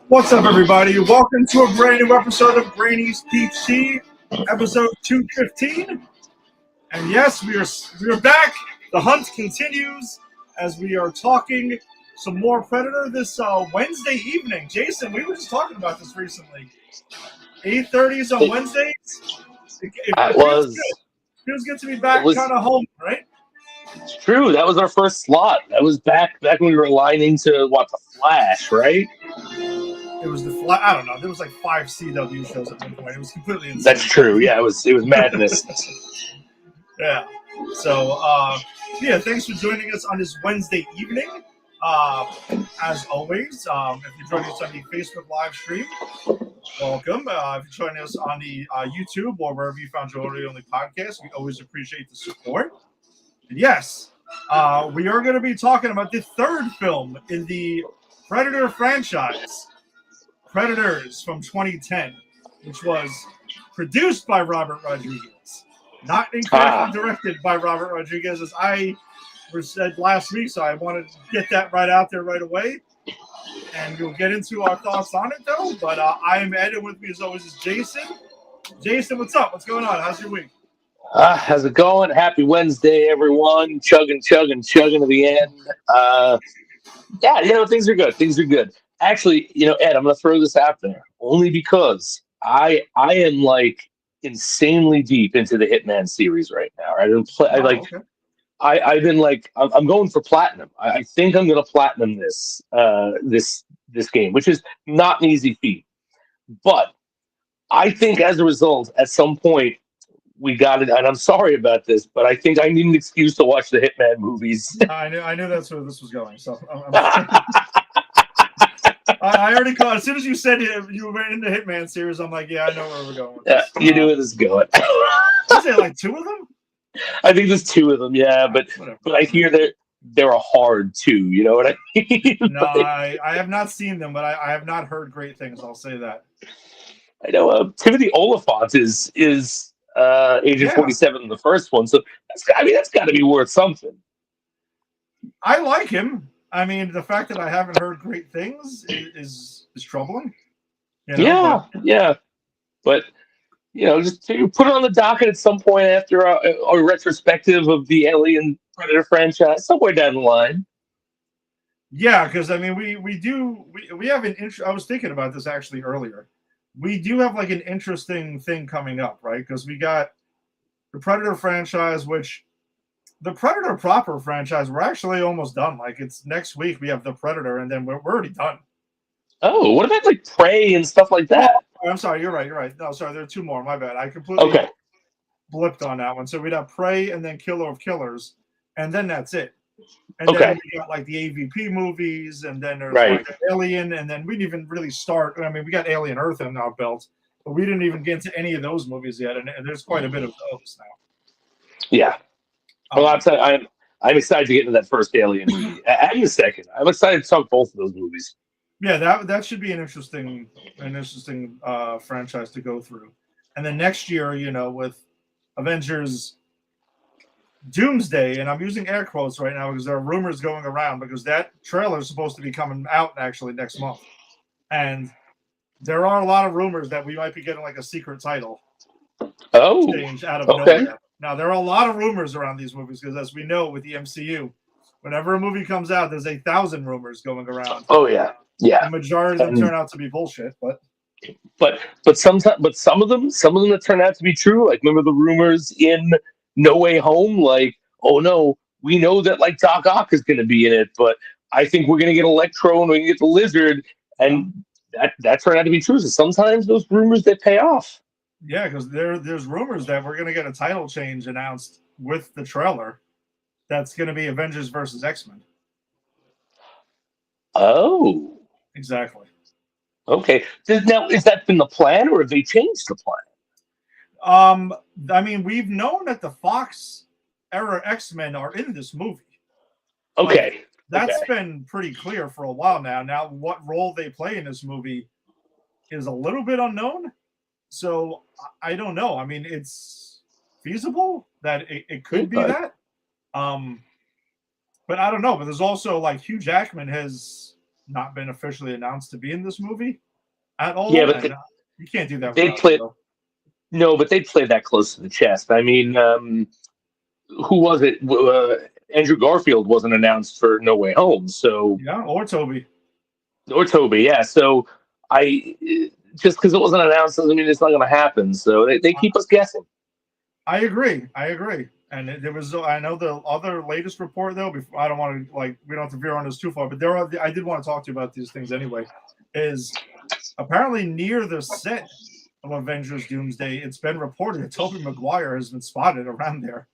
What's up, everybody? Welcome to a brand new episode of Granny's Peach Tea, episode 215. And yes, we are back. The hunt continues as we are talking some more Predator this Wednesday evening. Jason, we were just talking about this recently. 8:30s on Wednesdays. It feels good to be back, kind of home, right? It's true. That was our first slot. That was back when we were aligning to The Flash, right? It was I don't know. There was like 5 CW shows at one point. It was completely insane. That's true. Yeah, it was madness. Yeah. So, thanks for joining us on this Wednesday evening. As always, if you're joining us on the Facebook live stream, welcome. If you're joining us on the YouTube or wherever you found your audio-only podcast, we always appreciate the support. And yes, we are going to be talking about the third film in the Predator franchise, Predators from 2010, which was produced by Robert Rodriguez, not incorrectly directed by Robert Rodriguez, as I said last week, so I wanted to get that right out there right away. And we'll get into our thoughts on it, though. But I am Ed, and with me, as always, is Jason. Jason, what's up? What's going on? How's your week? How's it going? Happy Wednesday, everyone. Chugging to the end. Things are good. Things are good. Actually, Ed, I'm going to throw this out there only because I am like insanely deep into the Hitman series right now. I've been like, I'm going for platinum. I think I'm going to platinum this game, which is not an easy feat. But I think as a result, at some point, we got it, and I'm sorry about this, but I think I need an excuse to watch the Hitman movies. I knew that's where this was going. So I already caught. As soon as you said you were in the Hitman series, I'm like, yeah, I know where we're going with this. You knew where this is going. Is there like 2 of them? I think there's 2 of them, yeah, but I hear that they're hard too. You know what I mean? No, I have not seen them, but I have not heard great things. I'll say that. I know Timothy Oliphant is Agent 47 in the first one, so that's got to be worth something. I like him. I mean, the fact that I haven't heard great things is troubling. Yeah. But just put it on the docket at some point after a retrospective of the Alien Predator franchise, somewhere down the line. Yeah, because I mean, we have an I was thinking about this actually earlier. We do have like an interesting thing coming up, right? Because we got the Predator franchise, which the Predator proper franchise, we're actually almost done. Like, it's next week we have the Predator, and then we're already done. Oh, what about like Prey and stuff like that? Oh, I'm sorry, you're right. No, sorry, there are 2 more. My bad. I completely blipped on that one. So we'd have Prey and then Killer of Killers, and then that's it. And then we got like the AVP movies, and then there's like Alien, and then we didn't even really start. I mean, we got Alien Earth in our belt, but we didn't even get into any of those movies yet, and there's quite a bit of those now. Yeah. Well, I'm excited to get into that first Alien movie. And the second. I'm excited to talk both of those movies. Yeah, that should be an interesting franchise to go through. And then next year, with Avengers Doomsday, and I'm using air quotes right now because there are rumors going around, because that trailer is supposed to be coming out actually next month. And there are a lot of rumors that we might be getting like a secret title change out of nowhere. Now, there are a lot of rumors around these movies because, as we know, with the MCU, whenever a movie comes out, there's 1,000 rumors going around. Oh, yeah. The majority of them turn out to be bullshit, but some of them that turn out to be true. Like, remember the rumors in No Way Home? Like, oh no, we know that like Doc Ock is going to be in it, but I think we're going to get Electro and we're going to get the Lizard, Yeah. and that turned out to be true. So sometimes those rumors they pay off. Yeah, because there's rumors that we're gonna get a title change announced with the trailer. That's gonna be Avengers versus X-Men. Oh, Exactly. okay. Now, is that been the plan, or have they changed the plan? I mean, we've known that the Fox era X-Men are in this movie. Like, Okay. that's Okay. been pretty clear for a while now. Now, what role they play in this movie is a little bit unknown. So I don't know. I mean, it's feasible that it could be Okay. that. But I don't know. But there's also like Hugh Jackman has not been officially announced to be in this movie at Yeah, all, but and you can't do that they without him. play no, but they play that close to the chest. I mean, who was it? Andrew Garfield wasn't announced for No Way Home, so Yeah, or Toby. or Toby, yeah. So I just because it wasn't announced doesn't mean it's not going to happen. So they keep us guessing. I agree. I agree. And there was, I know the other latest report though. Before, I don't want to like we don't have to veer on this too far, but there are. I did want to talk to you about these things anyway. Is apparently near the set of Avengers Doomsday, it's been reported that Tobey Maguire has been spotted around there.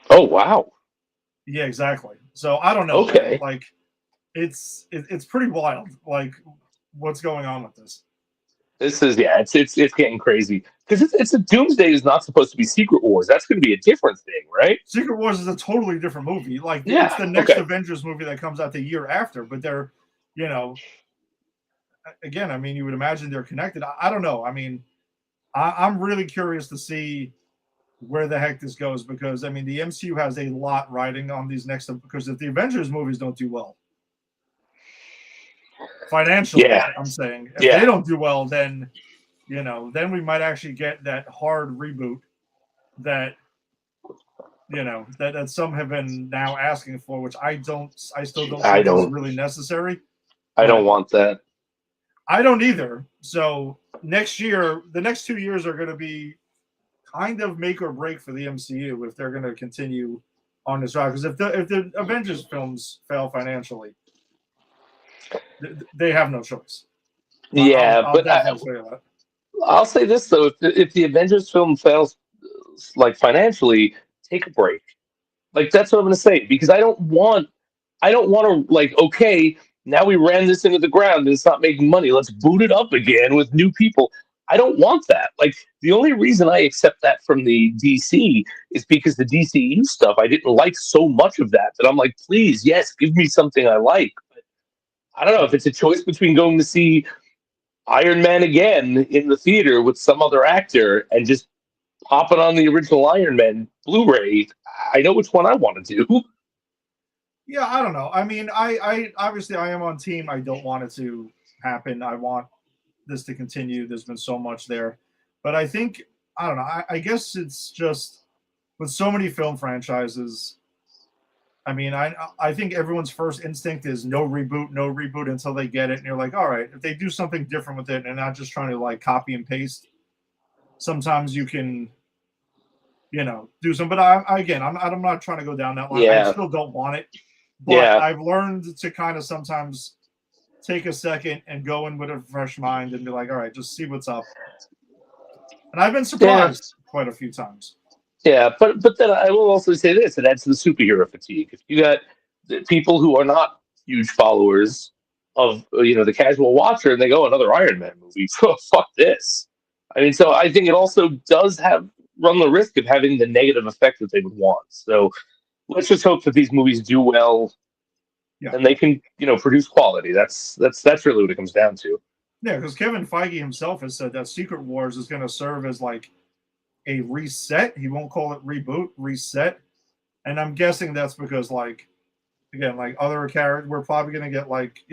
Oh wow. Yeah, exactly. So I don't know. Okay. Man. Like it's pretty wild. Like what's going on with this? This is it's getting crazy because it's a Doomsday is not supposed to be Secret Wars. That's going to be a different thing, right? Secret Wars is a totally different movie. Like Yeah. it's the next Okay. Avengers movie that comes out the year after, but they're, you know, again, I mean, you would imagine they're connected. I don't know. I mean, I'm really curious to see where the heck this goes because I mean, the MCU has a lot riding on these next because if the Avengers movies don't do well financially, Yeah. I'm saying if Yeah. they don't do well, then then we might actually get that hard reboot that that some have been now asking for, which I still don't I think is don't. really necessary. I But don't want that. I don't either. So next year, the next 2 years are going to be kind of make or break for the MCU if they're going to continue on this route. Because if the Avengers films fail financially, they have no choice. Yeah, I'll but definitely say that. I'll say this though: if the Avengers film fails, like financially, take a break. Like that's what I'm going to say because I don't want to like okay now we ran this into the ground and it's not making money. Let's boot it up again with new people. I don't want that. Like the only reason I accept that from the DC is because the DCU stuff I didn't like so much of that I'm like, please, yes, give me something I like. But I don't know if it's a choice between going to see Iron Man again in the theater with some other actor and just popping on the original Iron Man Blu-ray. I know which one I want to do. Yeah, I don't know. I mean, I obviously I am on team. I don't want it to happen. I want this to continue. There's been so much there, but I think I don't know. I guess it's just with so many film franchises. I mean, I think everyone's first instinct is no reboot until they get it, and you're like, all right, if they do something different with it and not just trying to like copy and paste, sometimes you can do some. But I'm not trying to go down that line. I Yeah, still don't want it, but yeah, I've learned to kind of sometimes take a second and go in with a fresh mind and be like, all right, just see what's up. And I've been yeah. surprised quite a few times. Yeah, but then I will also say this: it adds to the superhero fatigue. If you got the people who are not huge followers of the casual watcher, and they go another Iron Man movie, fuck this. I mean, so I think it also does have run the risk of having the negative effect that they would want. So let's just hope that these movies do well Yeah. and they can produce quality. That's really what it comes down to. Yeah, because Kevin Feige himself has said that Secret Wars is going to serve as like a reset. He won't call it reboot, reset. And I'm guessing that's because like again, like other characters, we're probably going to get like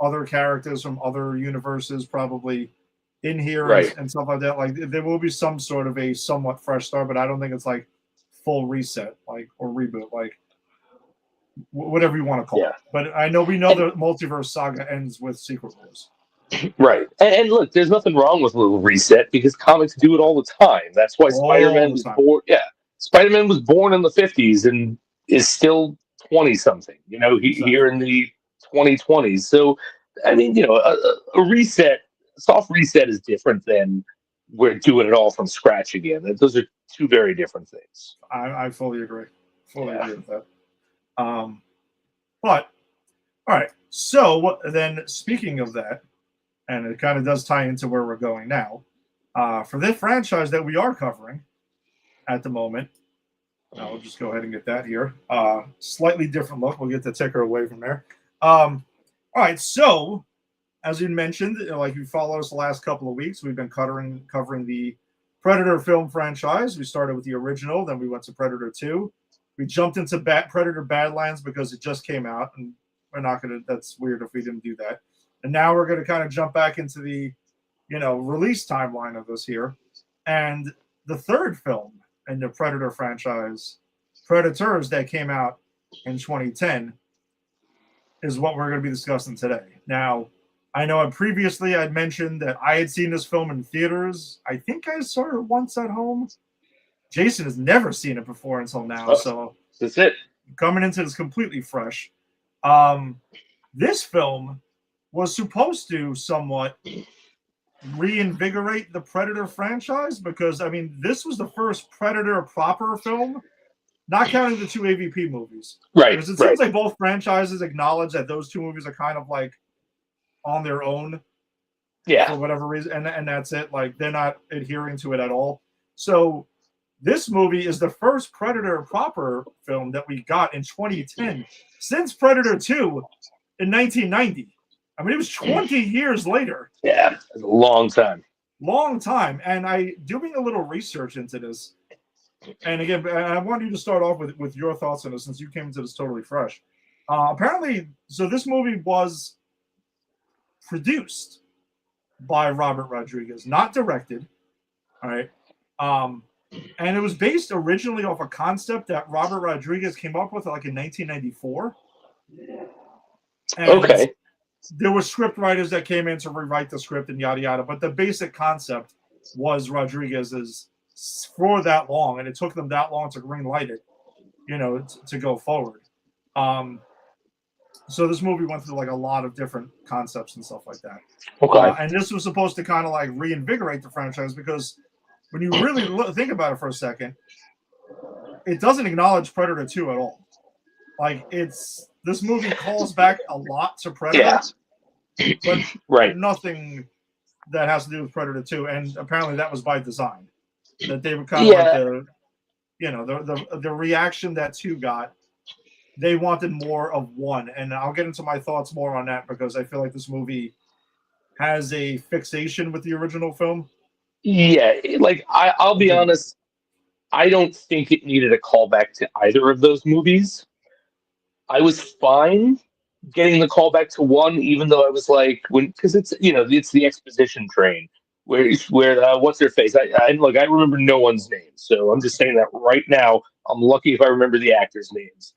other characters from other universes probably in here Right. and stuff like that. Like there will be some sort of a somewhat fresh start, but I don't think it's like full reset, like or reboot, like whatever you want to call Yeah. it. But I know we know the multiverse saga ends with Secret Wars. Right. And look, there's nothing wrong with a little reset because comics do it all the time. That's why All Spider-Man the was time. born. Yeah. Spider-Man was born in the 50s and is still 20 something, here Exactly. in the 2020s. So, I mean, a reset, soft reset is different than we're doing it all from scratch again. Those are two very different things. I fully agree. Fully Yeah. agree with that. But all right. So then, speaking of that, and it kind of does tie into where we're going now. For this franchise that we are covering at the moment, I'll just go ahead and get that here. Slightly different look. We'll get the ticker away from there. All right. So, as you mentioned, like you followed us the last couple of weeks, we've been covering the Predator film franchise. We started with the original, then we went to Predator 2. We jumped into Predator Badlands because it just came out, and we're not going to, that's weird if we didn't do that. And now we're going to kind of jump back into the, release timeline of this here. And the third film in the Predator franchise, Predators, that came out in 2010, is what we're going to be discussing today. Now, I know previously I'd mentioned that I had seen this film in theaters. I think I saw it once at home. Jason has never seen it before until now, so That's it. coming into this completely fresh. This film was supposed to somewhat reinvigorate the Predator franchise because, I mean, this was the first Predator proper film, not counting the two AVP movies. Right. Because it seems like both franchises acknowledge that those two movies are kind of like on their own. Yeah. For whatever reason, and that's it. Like, they're not adhering to it at all. So this movie is the first Predator proper film that we got in 2010 since Predator 2 in 1990. I mean, it was 20 years later. Yeah, it's a long time. Long time. And I doing a little research into this. And again, I want you to start off with your thoughts on this since you came into this totally fresh. Apparently, so this movie was produced by Robert Rodriguez, not directed. All right. And it was based originally off a concept that Robert Rodriguez came up with like in 1994. And okay. There were script writers that came in to rewrite the script and yada yada, but the basic concept was Rodriguez's for that long, and it took them that long to greenlight it, to go forward. So this movie went through like a lot of different concepts and stuff like that. Okay. And this was supposed to kind of like reinvigorate the franchise because when you really think about it for a second, it doesn't acknowledge Predator 2 at all. Like, this movie calls back a lot to Predator, but right. nothing that has to do with Predator 2. And apparently that was by design. That they were kind of like the reaction that 2 got. They wanted more of 1, and I'll get into my thoughts more on that because I feel like this movie has a fixation with the original film. Yeah, like I'll be honest, I don't think it needed a callback to either of those movies. I was fine getting the callback to 1, even though I was like, because it's it's the exposition train where what's their face? I look, I remember no one's name, so I'm just saying that right now. I'm lucky if I remember the actors' names.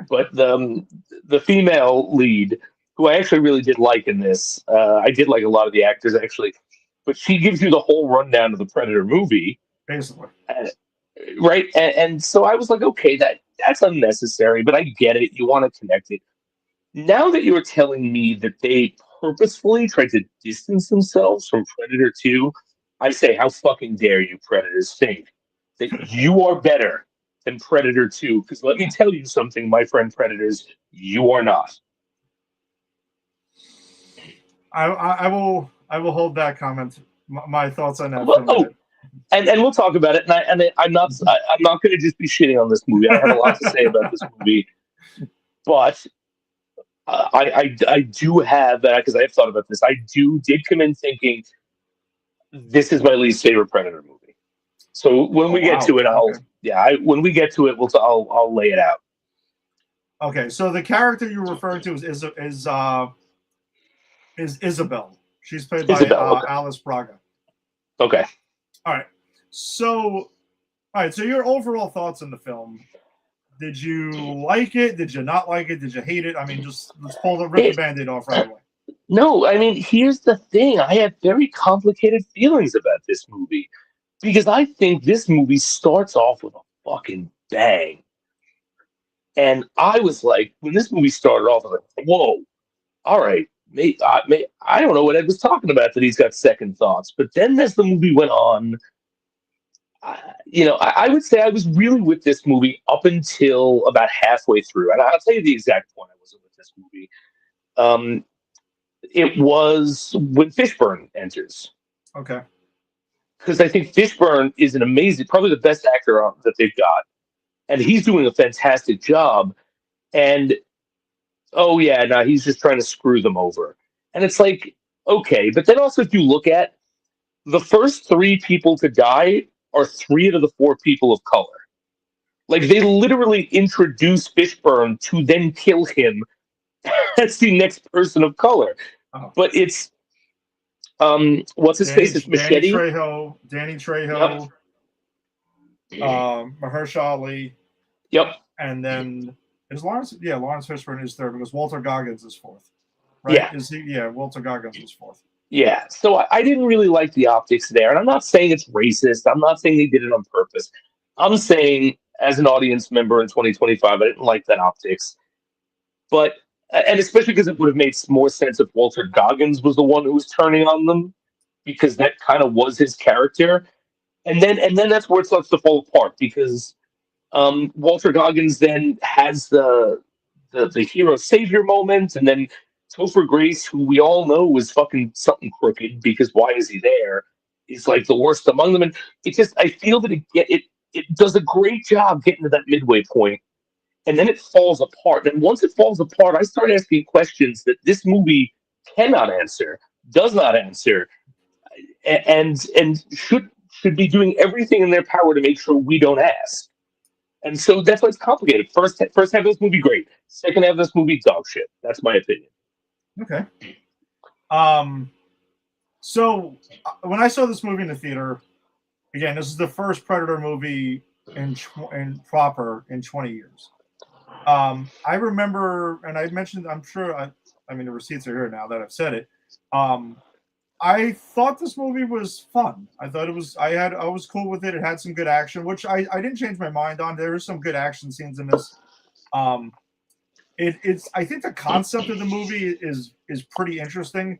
But the female lead, who I actually really did like in this, I did like a lot of the actors actually, but she gives you the whole rundown of the Predator movie, basically, right? And so I was like, okay, that's unnecessary, but I get it. You want to connect it. Now that you're telling me that they purposefully tried to distance themselves from Predator 2, I say, how fucking dare you, Predators, think that you are better than Predator 2, because let me tell you something, my friend Predators, you are not. I will hold that comment. My thoughts on that. Well, and we'll talk about it. And I'm not going to just be shitting on this movie. I have a lot to say about this movie, but I do have that because I have thought about this. I did come in thinking this is my least favorite Predator movie. So when we get to it, when we get to it, I'll lay it out. Okay, so the character you're referring to is Isabel. She's played by Alice Braga. Okay. All right. So your overall thoughts on the film. Did you like it? Did you not like it? Did you hate it? I mean, just rip the Band-Aid off right away. No, I mean, here's the thing. I have very complicated feelings about this movie because I think this movie starts off with a fucking bang. And I was like, when this movie started off, I was like, whoa, all right. I don't know what Ed was talking about that he's got second thoughts. But then as the movie went on, I would say I was really with this movie up until about halfway through. And I'll tell you the exact point I wasn't with this movie. Um, it was when Fishburne enters. Okay. Because I think Fishburne is an amazing, probably the best actor that they've got. And he's doing a fantastic job. And oh yeah, no, he's just trying to screw them over. And it's like, okay, but then also if you look at the first three people to die are three of the four people of color. Like they literally introduce Fishburne to then kill him as the next person of color. Oh. But it's what's his face? It's Machete. Danny Trejo, Mahershala Ali. Yep. And then is Lawrence? Yeah, Lawrence Fishburne is third because Walter Goggins is fourth. Right? Yeah. Is he? Yeah, Walter Goggins is fourth. Yeah. So I didn't really like the optics there, and I'm not saying it's racist. I'm not saying they did it on purpose. I'm saying as an audience member in 2025, I didn't like that optics. But and especially because it would have made more sense if Walter Goggins was the one who was turning on them, because that kind of was his character. And then that's where it starts to fall apart because Walter Goggins then has the hero savior moment, and then Topher Grace, who we all know was fucking something crooked because why is he there? He's like the worst among them, and it just I feel that it does a great job getting to that midway point, and then it falls apart. And once it falls apart, I start asking questions that this movie cannot answer, does not answer, and should be doing everything in their power to make sure we don't ask. And so that's why it's complicated. First half of this movie, great. Second half of this movie, dog shit. That's my opinion. Okay. So when I saw this movie in the theater, again, this is the first Predator movie in proper in 20 years. I remember, and I mentioned, I'm sure, I mean, the receipts are here now that I've said it. I thought this movie was fun. I thought I was cool with it. It had some good action, which I didn't change my mind on. There is some good action scenes in this. It's I think the concept of the movie is pretty interesting,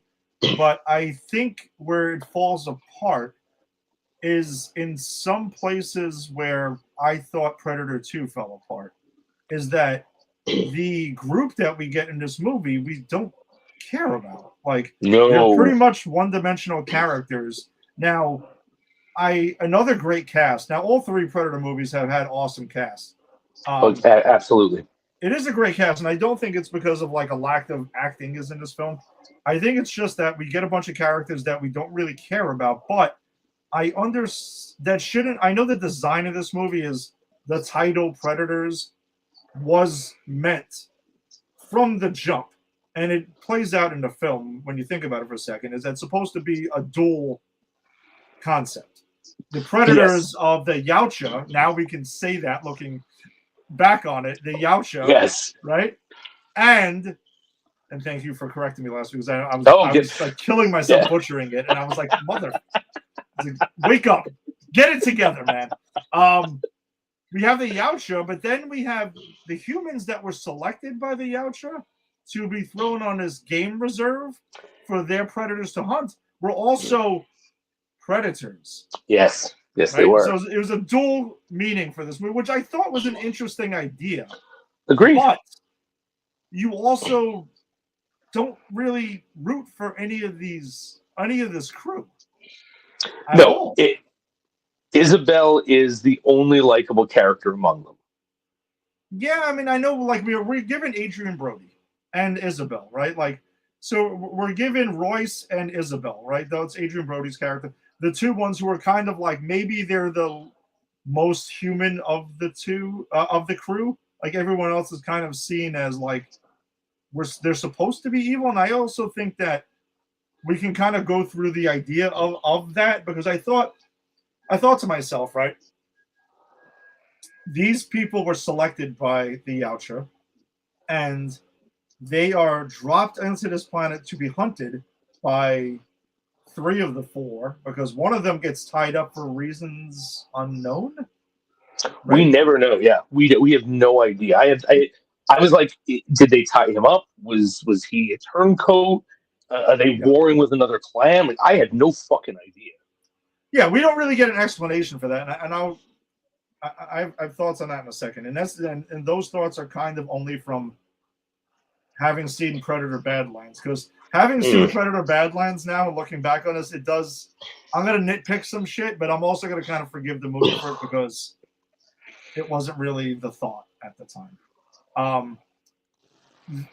but I think where it falls apart is in some places where I thought Predator 2 fell apart. Is that the group that we get in this movie we don't care about. Like they're pretty much one-dimensional characters. Now, another great cast. Now, all three Predator movies have had awesome casts. Absolutely. It is a great cast, and I don't think it's because of like a lack of acting is in this film. I think it's just that we get a bunch of characters that we don't really care about. But I know the design of this movie is the title Predators was meant from the jump. And it plays out in the film when you think about it for a second, is that supposed to be a dual concept. The Predators of the Yautja, now we can say that looking back on it, the Yautja, yes, right? And thank you for correcting me last week because I was like killing myself butchering it, and I was like, wake up, get it together, man. We have the Yautja, but then we have the humans that were selected by the Yautja to be thrown on this game reserve for their predators to hunt were also predators. Yes, right? They were. So it was a dual meaning for this movie, which I thought was an interesting idea. Agreed. But you also don't really root for any of this crew. No, Isabel is the only likable character among them. Yeah, I mean, I know, like we're given Adrian Brody and Isabel, right? Like, so we're given Royce and Isabel, right? Though it's Adrian Brody's character, the two ones who are kind of like maybe they're the most human of the two of the crew. Like everyone else is kind of seen as like they're supposed to be evil, and I also think that we can kind of go through the idea of that because I thought to myself, right? These people were selected by the Yautja, and they are dropped into this planet to be hunted by three of the four because one of them gets tied up for reasons unknown. We right? never know. Yeah, we have no idea. I was like, did they tie him up? Was he a turncoat? Are they Yeah. warring with another clan? Like, I had no fucking idea. Yeah, we don't really get an explanation for that, and I have thoughts on that in a second, and those thoughts are kind of only from having seen Predator Badlands, because having seen Mm. Predator Badlands now and looking back on this, it does. I'm gonna nitpick some shit, but I'm also gonna kind of forgive the movie for it because it wasn't really the thought at the time. Um,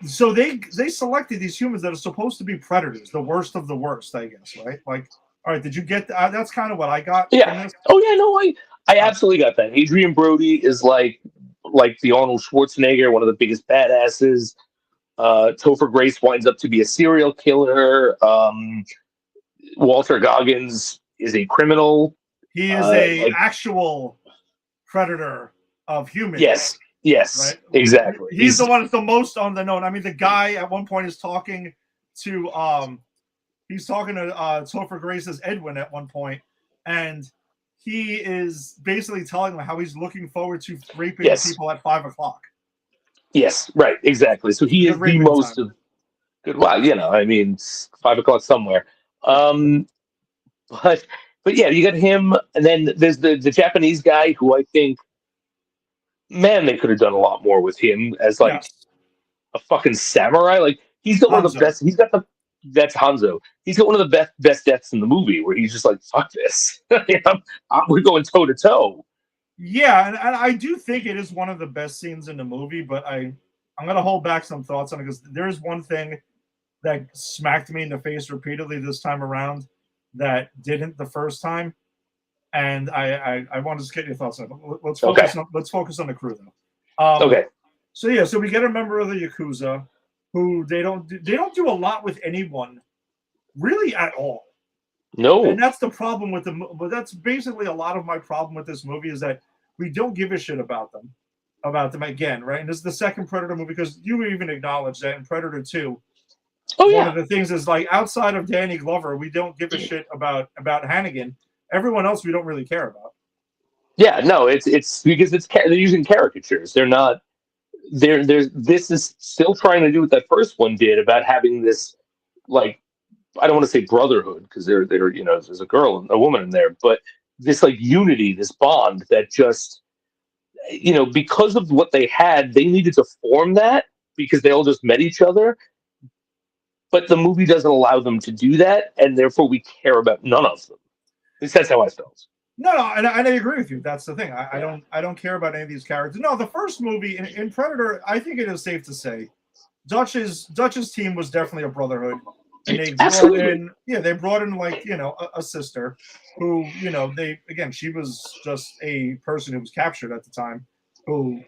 so they selected these humans that are supposed to be predators, the worst of the worst, I guess, right? Like, all right, did you get that? That's kind of what I got from Yeah. this. Oh yeah. No, I Uh, absolutely got that. Adrian Brody is like the Arnold Schwarzenegger, one of the biggest badasses. Topher Grace winds up to be a serial killer. Walter Goggins is a criminal. he is a Like, actual predator of humans, yes, yes, right? exactly. He's the one that's the most on the known. I mean, the guy at one point is talking to he's talking to Topher Grace's Edwin at one point, and he is basically telling him how he's looking forward to raping yes, people at 5 o'clock. yes, right, exactly. So he Good is the raping most time. of good. Well, I mean, it's 5 o'clock somewhere. Yeah. Um, but yeah, you got him, and then there's the Japanese guy who I think, man, they could have done a lot more with him as like Yes. a fucking samurai. Like, he's got one of the Hanzo. best. He's got the That's Hanzo. He's got one of the best deaths in the movie, where he's just like, "Fuck this, we're going toe to toe." Yeah, and I do think it is one of the best scenes in the movie, but I'm gonna hold back some thoughts on it because there is one thing that smacked me in the face repeatedly this time around that didn't the first time, and I want to just get your thoughts on it. Okay, Let's focus on the crew though. okay, So yeah, so we get a member of the Yakuza who they don't do a lot with anyone really at all, and no, that's the problem with the. But that's basically a lot of my problem with this movie is that we don't give a shit about them again, right? And this is the second Predator movie because you even acknowledge that in Predator 2, oh one of yeah, the things is like outside of Danny Glover, we don't give a shit about Hannigan. Everyone else we don't really care about. yeah, no, it's because they're using caricatures. They're not. There's this is still trying to do what that first one did about having this, like, I don't want to say brotherhood, because they're there's a girl and a woman in there, but this like unity, this bond that just, because of what they had, they needed to form that because they all just met each other. But the movie doesn't allow them to do that, and therefore we care about none of them. At least that's how I felt. No, and I agree with you. That's the thing. Yeah, I don't care about any of these characters. No, the first movie in Predator, I think it is safe to say, Dutch's team was definitely a brotherhood, and absolutely. they brought in like a sister, who they again she was just a person who was captured at the time, who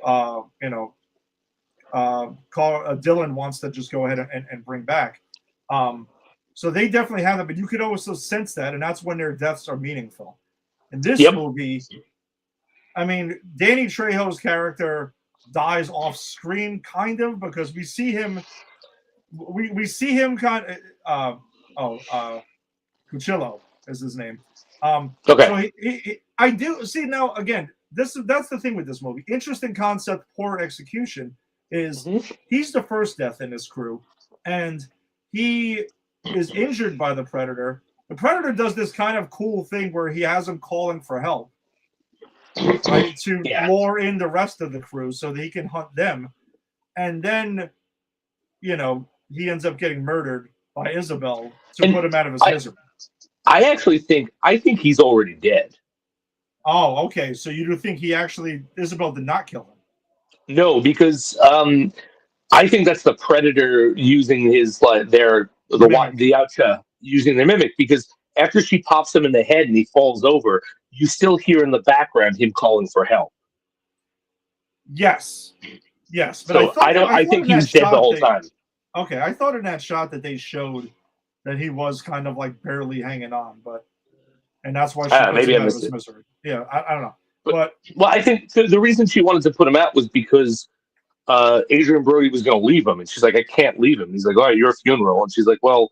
Dylan wants to just go ahead and bring back. Um, so they definitely have that, but you could also sense that, and that's when their deaths are meaningful. In this Yep. movie, I mean, Danny Trejo's character dies off screen, kind of, because we see him. We see him kind of. Cuchillo is his name. Okay. So I do see now again. That's the thing with this movie. Interesting concept, poor execution. Is Hmm. he's the first death in this crew, and he is injured by the Predator. The Predator does this kind of cool thing where he has him calling for help, right, to Yeah. lure in the rest of the crew so that he can hunt them, and then he ends up getting murdered by Isabel to And put him out of his I misery. I think he's already dead. Oh, okay. So you do think Isabel did not kill him? No, because I think that's the Predator using his like Mimic. the Oucha using their mimic, because after she pops him in the head and he falls over, you still hear in the background him calling for help. Yes, yes. But So I I thought think in he that was dead the shot whole time. I thought in that shot that they showed that he was kind of like barely hanging on, and that's why she puts Maybe him I out of missed his it. misery. Yeah, I don't know, But but well, I think the reason she wanted to put him out was because Adrian Brody was going to leave him, and she's like, "I can't leave him." He's like, "All right, your funeral," and she's like, "Well,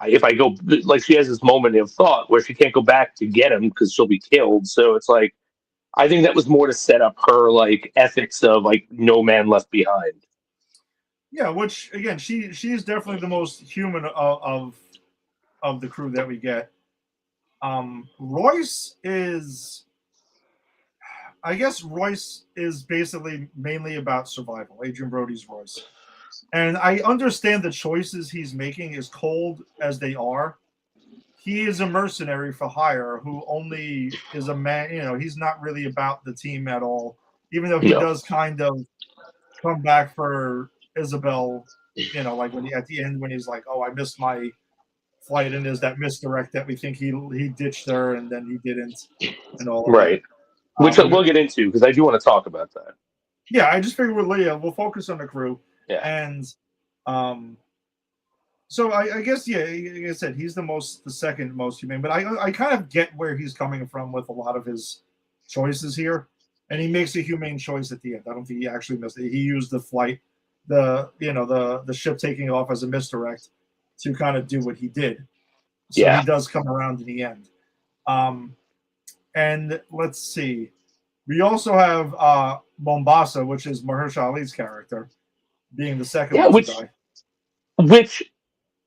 if I go," like, she has this moment of thought where she can't go back to get him because she'll be killed. So it's like, I think that was more to set up her like ethics of like no man left behind. Yeah, which again, she is definitely the most human of the crew that we get. Royce is, I guess, Royce is basically mainly about survival. Adrian Brody's Royce, and I understand the choices he's making, as cold as they are. He is a mercenary for hire who only is a man. He's not really about the team at all. Even though he No. does kind of come back for Isabel, like when at the end when he's like, "Oh, I missed my flight," and there's that misdirect that we think he ditched her and then he didn't, and all of that. Right. Which we'll get into because I do want to talk about that. Yeah, I just figured with Leah, we'll focus on the crew, Yeah. and so I guess like I said, he's the second most humane, but I kind of get where he's coming from with a lot of his choices here, and he makes a humane choice at the end. I don't think he actually missed it. He used the flight, the ship taking off as a misdirect to kind of do what he did. So he does come around in the end. And let's see. We also have Mombasa, which is Mahershala Ali's character, being the second one to die. Which,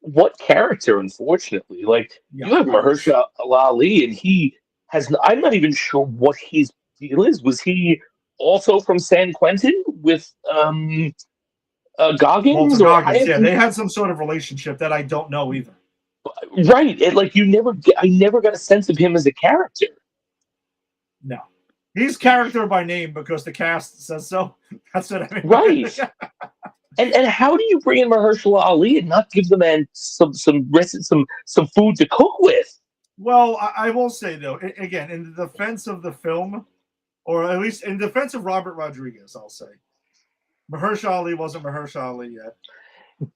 what character, unfortunately? Like, you have Mahershala Ali, and he has, I'm not even sure what his deal is. Was he also from San Quentin with Goggins? Walter Goggins, yeah. They had some sort of relationship that I don't know either. Right. I never got a sense of him as a character. No. He's character by name because the cast says so. That's what I mean. Right. and how do you bring in Mahershala Ali and not give the man some food to cook with? Well, I will say though, again, in the defense of the film, or at least in defense of Robert Rodriguez, I'll say, Mahershala Ali wasn't Mahershala Ali yet.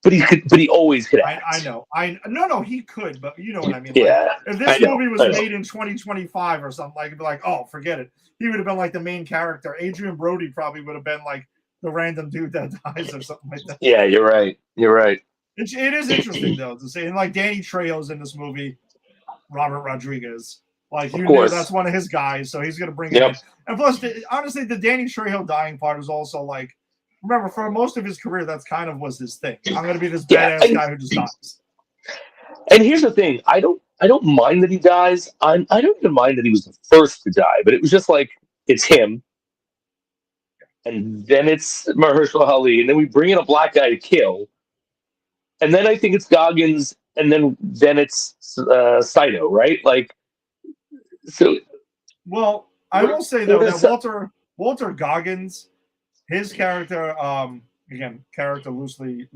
But he always could act. I know. No, he could, but you know what I mean. Yeah. Like, if this movie was made in 2025 or something, like, it'd be like, oh, forget it. He would have been like the main character. Adrian Brody probably would have been like the random dude that dies or something like that. Yeah, you're right. It is interesting though to say, and like Danny Trejo's in this movie, Robert Rodriguez. Like, you know, that's one of his guys, so he's gonna bring it in. And plus, honestly, the Danny Trejo dying part is also like, remember, for most of his career, that's kind of was his thing. I'm going to be this badass guy who just dies. And here's the thing: I don't mind that he dies. I don't even mind that he was the first to die. But it was just like, it's him, and then it's Mahershala Ali, and then we bring in a black guy to kill, and then I think it's Goggins, and then it's Saito, right? Like, so. Well, I will say though that Walter Goggins, his character, again, character loosely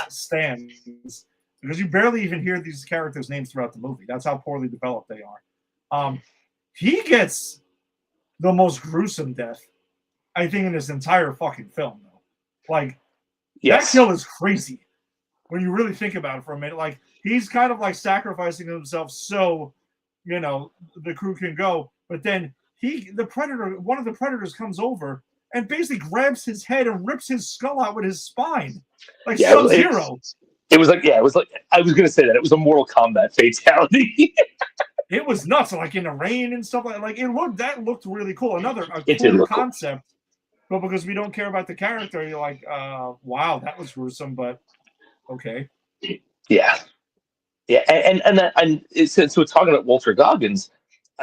stands, because you barely even hear these characters' names throughout the movie. That's how poorly developed they are. He gets the most gruesome death, I think, in this entire fucking film, though. Like, that kill is crazy when you really think about it for a minute. Like, he's kind of like sacrificing himself so, you know, the crew can go, but then one of the predators comes over and basically grabs his head and rips his skull out with his spine. Like Sub-Zero. It was like I was gonna say that. It was a Mortal Kombat fatality. It was nuts, like in the rain and stuff like that looked really cool. Cool concept. Cool. But because we don't care about the character, you're like, wow, that was gruesome, but okay. Yeah. Yeah, and so talking about Walter Goggins,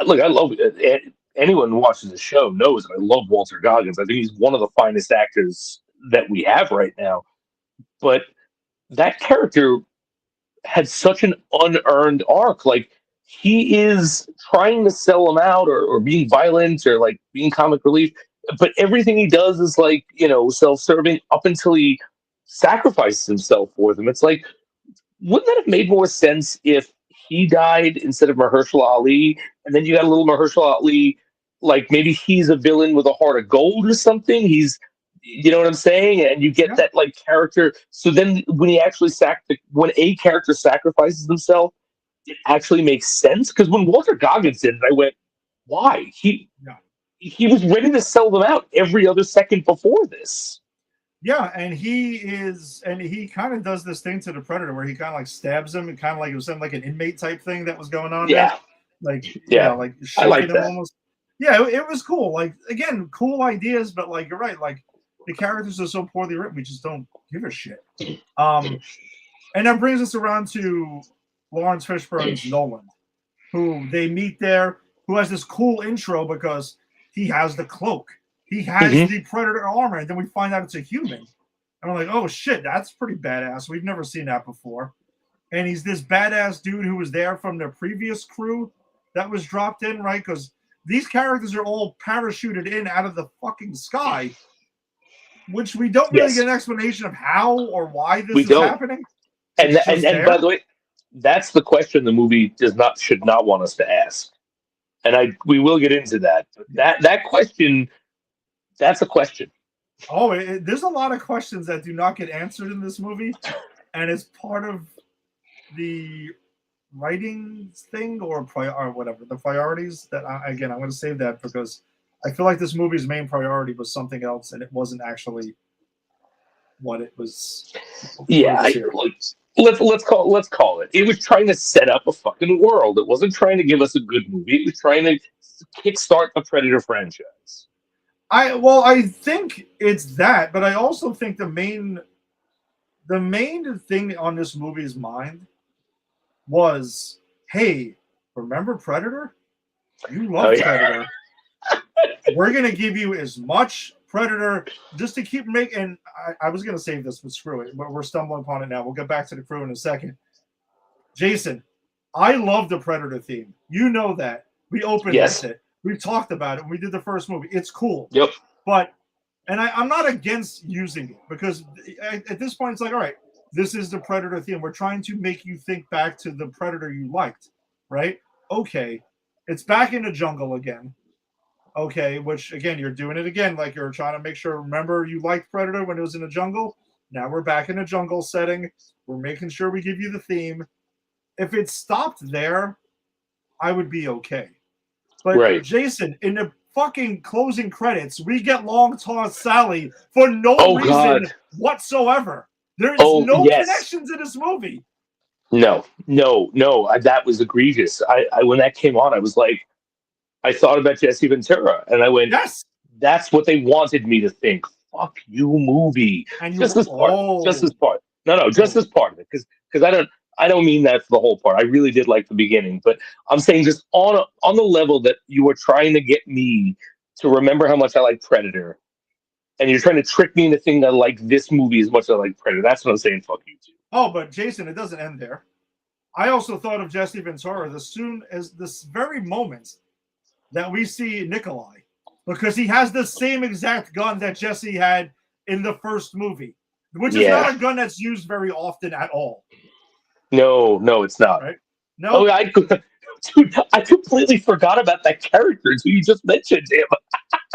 look, I love it. Anyone who watches the show knows that I love Walter Goggins. I think he's one of the finest actors that we have right now. But that character had such an unearned arc. Like, he is trying to sell him out or being violent or like being comic relief, but everything he does is like, you know, self-serving up until he sacrifices himself for them. It's like, wouldn't that have made more sense if he died instead of Mahershala Ali, and then you got a little Mahershala Ali, like maybe he's a villain with a heart of gold or something. He's, you know what I'm saying, and you get that like character. So then when he actually when a character sacrifices himself, it actually makes sense. Because when Walter Goggins did it, I went, why? He was ready to sell them out every other second before this. Yeah, and he kind of does this thing to the Predator where he kind of like stabs him, and kind of like it was something like an inmate type thing that was going on. Yeah, there. Like, like I like that. Almost. Yeah, it was cool. Like again, cool ideas, but like you're right. Like the characters are so poorly written, we just don't give a shit. Um, and that brings us around to Lawrence Fishburne's Nolan, who they meet there, who has this cool intro because he has the cloak, he has Mhm. the Predator armor, and then we find out it's a human. And I'm like, oh shit, that's pretty badass. We've never seen that before. And he's this badass dude who was there from the previous crew that was dropped in, right? Because these characters are all parachuted in out of the fucking sky, which we don't really Yes, get an explanation of how or why we this is don't. happening. And, It's and just and by there. the way, that's the question the movie should not want us to ask. And we will get into that. That question, that's a question. Oh, there's a lot of questions that do not get answered in this movie, and it's part of the writing thing or whatever the priorities. That again, I'm going to save that because I feel like this movie's main priority was something else, and it wasn't actually what it was. What it Yeah, was here. let's call it. It was trying to set up a fucking world. It wasn't trying to give us a good movie. It was trying to kickstart the Predator franchise. I think it's that, but I also think the main thing on this movie's mind was, hey, remember Predator? You Oh love yeah, Predator. We're gonna give you as much Predator just to keep making. And I was gonna save this, but screw it. We're stumbling upon it now. We'll get back to the crew in a second. Jason, I love the Predator theme. You know that. We opened with yes, it. We've talked about it. When we did the first movie. It's cool. yep, But and I'm not against using it because at this point it's like, all right, this is the Predator theme. We're trying to make you think back to the Predator you liked, right? Okay, it's back in the jungle again. Okay, which again you're doing it again, like you're trying to make sure. Remember, you liked Predator when it was in the jungle. Now we're back in a jungle setting. We're making sure we give you the theme. If it stopped there, I would be okay. But right. Jason, in the fucking closing credits, we get Long Toss Sally for no Oh God. reason whatsoever. There is Oh no yes. connections in this movie. No, no, no. That was egregious. I when that came on, I was like, I thought about Jesse Ventura, and I went, Yes. "That's what they wanted me to think." Fuck you, movie. And Just you, this part. Just this oh, part. No, just oh, this part of it, because I don't mean that for the whole part. I really did like the beginning, but I'm saying just on the level that you were trying to get me to remember how much I like Predator, and you're trying to trick me into thinking I like this movie as much as I like Predator. That's what I'm saying. Fuck you too. oh, but Jason, it doesn't end there. I also thought of Jesse Ventura as soon as this very moment that we see Nikolai, because he has the same exact gun that Jesse had in the first movie, which is Yeah. not a gun that's used very often at all. No, no, it's not. Right? Oh, No, dude, I completely forgot about that character until you just mentioned him.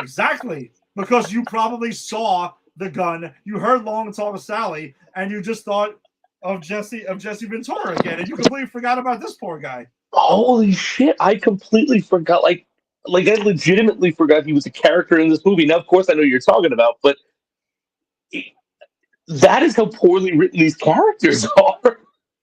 exactly. Because you probably saw the gun, you heard Long Tall Sally, and you just thought of Jesse Ventura again, and you completely forgot about this poor guy. Holy shit! I completely forgot. Like I legitimately forgot he was a character in this movie. Now, of course, I know you're talking about, but that is how poorly written these characters are.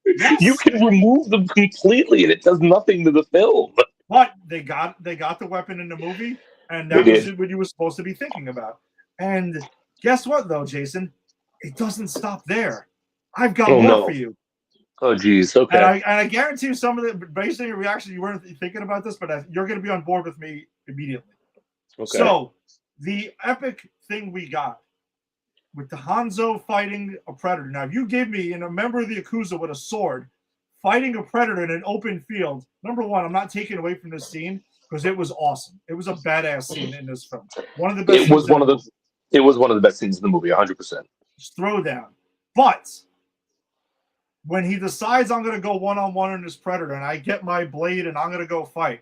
You Yes, can remove them completely, and it does nothing to the film. but they got the weapon in the movie, and They that was did. what you were supposed to be thinking about. And guess what, though, Jason? It doesn't stop there. I've got Oh more for no. you. Oh geez. And Okay. I guarantee you some of the based on your reaction, you weren't thinking about this, but you're going to be on board with me immediately. Okay. So the epic thing we got with the Hanzo fighting a predator. Now, if you gave me a member of the Yakuza with a sword fighting a predator in an open field, number one, I'm not taking away from this scene because it was awesome. It was a badass scene in this film. One of the best It was scenes in one the of the. movie. It was one of the best scenes in the movie. 100%. Just throwdown. But when he decides I'm going to go one-on-one on this predator and I get my blade and I'm going to go fight,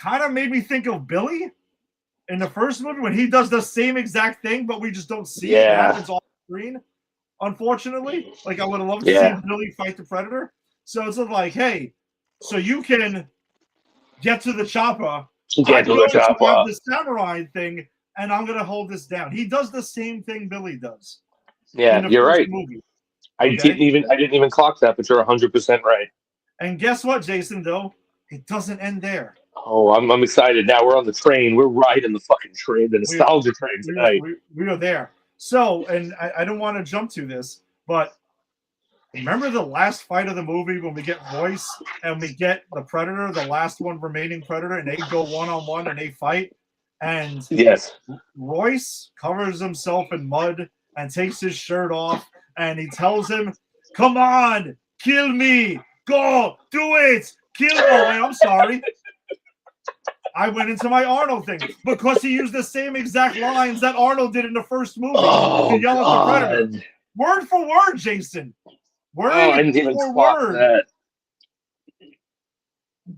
kind of made me think of Billy in the first movie when he does the same exact thing, but we just don't see it. It Yeah. happens off screen, unfortunately. Like I would have loved to see Yeah. Billy fight the predator. So it's like, hey, so you can get to the chopper. Get I'm to the going to have chopper. the samurai thing, and I'm going to hold this down. He does the same thing Billy does in Yeah, the you're first right. movie. I Okay. didn't even clock that, but you're 100% right. And guess what, Jason, though? It doesn't end there. Oh, I'm excited. Now we're on the train. We're riding the fucking train, the We nostalgia train tonight. we are there. So, and I don't want to jump to this, but remember the last fight of the movie when we get Royce and we get the Predator, the last one remaining Predator, and they go one-on-one and they fight, and Yes. Royce covers himself in mud and takes his shirt off, and he tells him, "Come on, kill me, go, do it, kill me." Oh, wait, I'm sorry. I went into my Arnold thing because he used the same exact lines that Arnold did in the first movie to yell at the Predator. Word for word, Jason. Word I didn't even for clock word. that.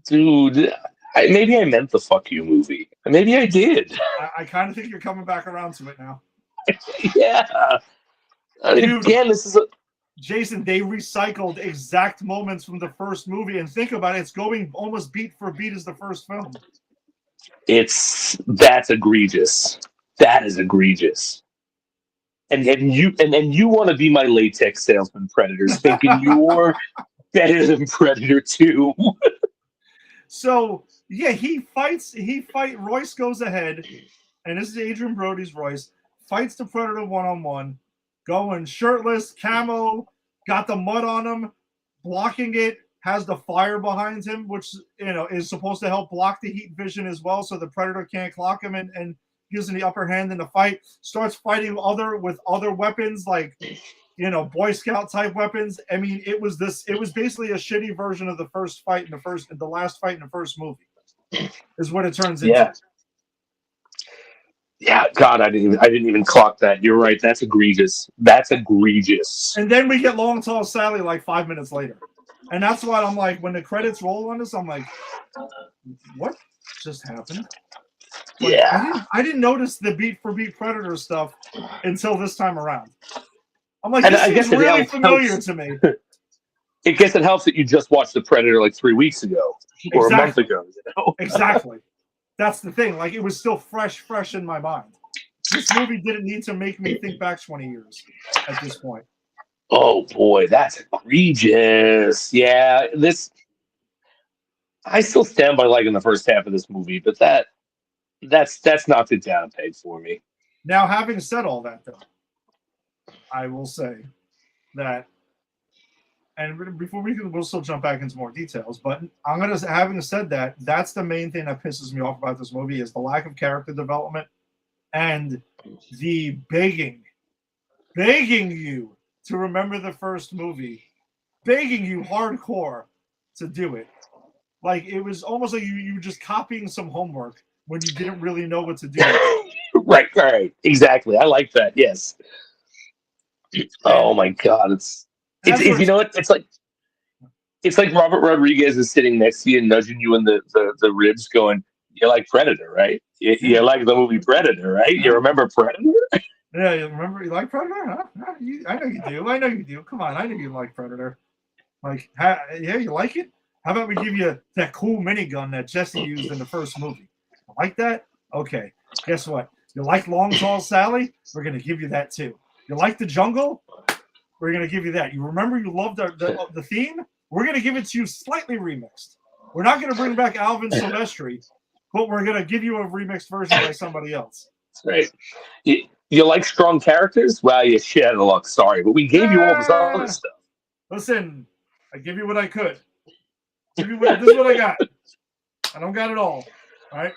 Dude, maybe I meant the fuck you movie. Maybe I did. I kind of think you're coming back around to it now. Yeah. I mean, Dude, again, this is a... Jason, they recycled exact moments from the first movie, and think about it, it's going almost beat for beat as the first film. That's egregious. That is egregious. And you want to be my latex salesman, Predators, thinking you're better than Predator 2. So yeah, Royce goes ahead, and this is Adrian Brody's Royce, fights the Predator one-on-one, going shirtless, camo, got the mud on him, blocking it, has the fire behind him, which is supposed to help block the heat vision as well, so the Predator can't clock him and gives him the upper hand in the fight. Starts fighting with other weapons like Boy Scout type weapons. I mean, it was basically a shitty version of the first fight in the last fight in the first movie, is what it turns into. Yeah, God, I didn't even clock that. You're right. That's egregious. That's egregious. And then we get Long Tall Sally like 5 minutes later. And that's why I'm like, when the credits roll on this, I'm like, what just happened? Like, Yeah. I didn't notice the beat for beat Predator stuff until this time around. I'm like, And this seems really familiar to me. I guess it helps that you just watched The Predator like 3 weeks ago or a month ago. Exactly. That's the thing. Like, it was still fresh in my mind. This movie didn't need to make me think back 20 years at this point. Oh boy, that's egregious. Yeah, I still stand by liking the first half of this movie, but that's knocked it down a peg for me. Now, having said all that, though, I will say that, and before we'll still jump back into more details, but having said that, that's the main thing that pisses me off about this movie is the lack of character development and the begging you to remember the first movie, begging you hardcore to do it. Like, it was almost like you were just copying some homework when you didn't really know what to do. Right. Exactly. I like that. Yes. Oh my God. It's you know what? It's like Robert Rodriguez is sitting next to you and nudging you in the ribs going, you like Predator, right? You like the movie Predator, right? You remember Predator? Yeah, you remember you like Predator? Huh? I know you do. Come on, I know you like Predator. Like, yeah, you like it? How about we give you that cool minigun that Jesse used in the first movie? Like that? Okay. Guess what? You like Long Tall Sally? We're gonna give you that too. You like the jungle? We're gonna give you that. You remember you loved the theme? We're gonna give it to you slightly remixed. We're not gonna bring back Alvin Silvestri, but we're gonna give you a remixed version by somebody else. That's right. You like strong characters? Well, you shit out of luck. Sorry, but we gave you all this other stuff. Listen, I give you what I could. This is what I got. I don't got it all. All right?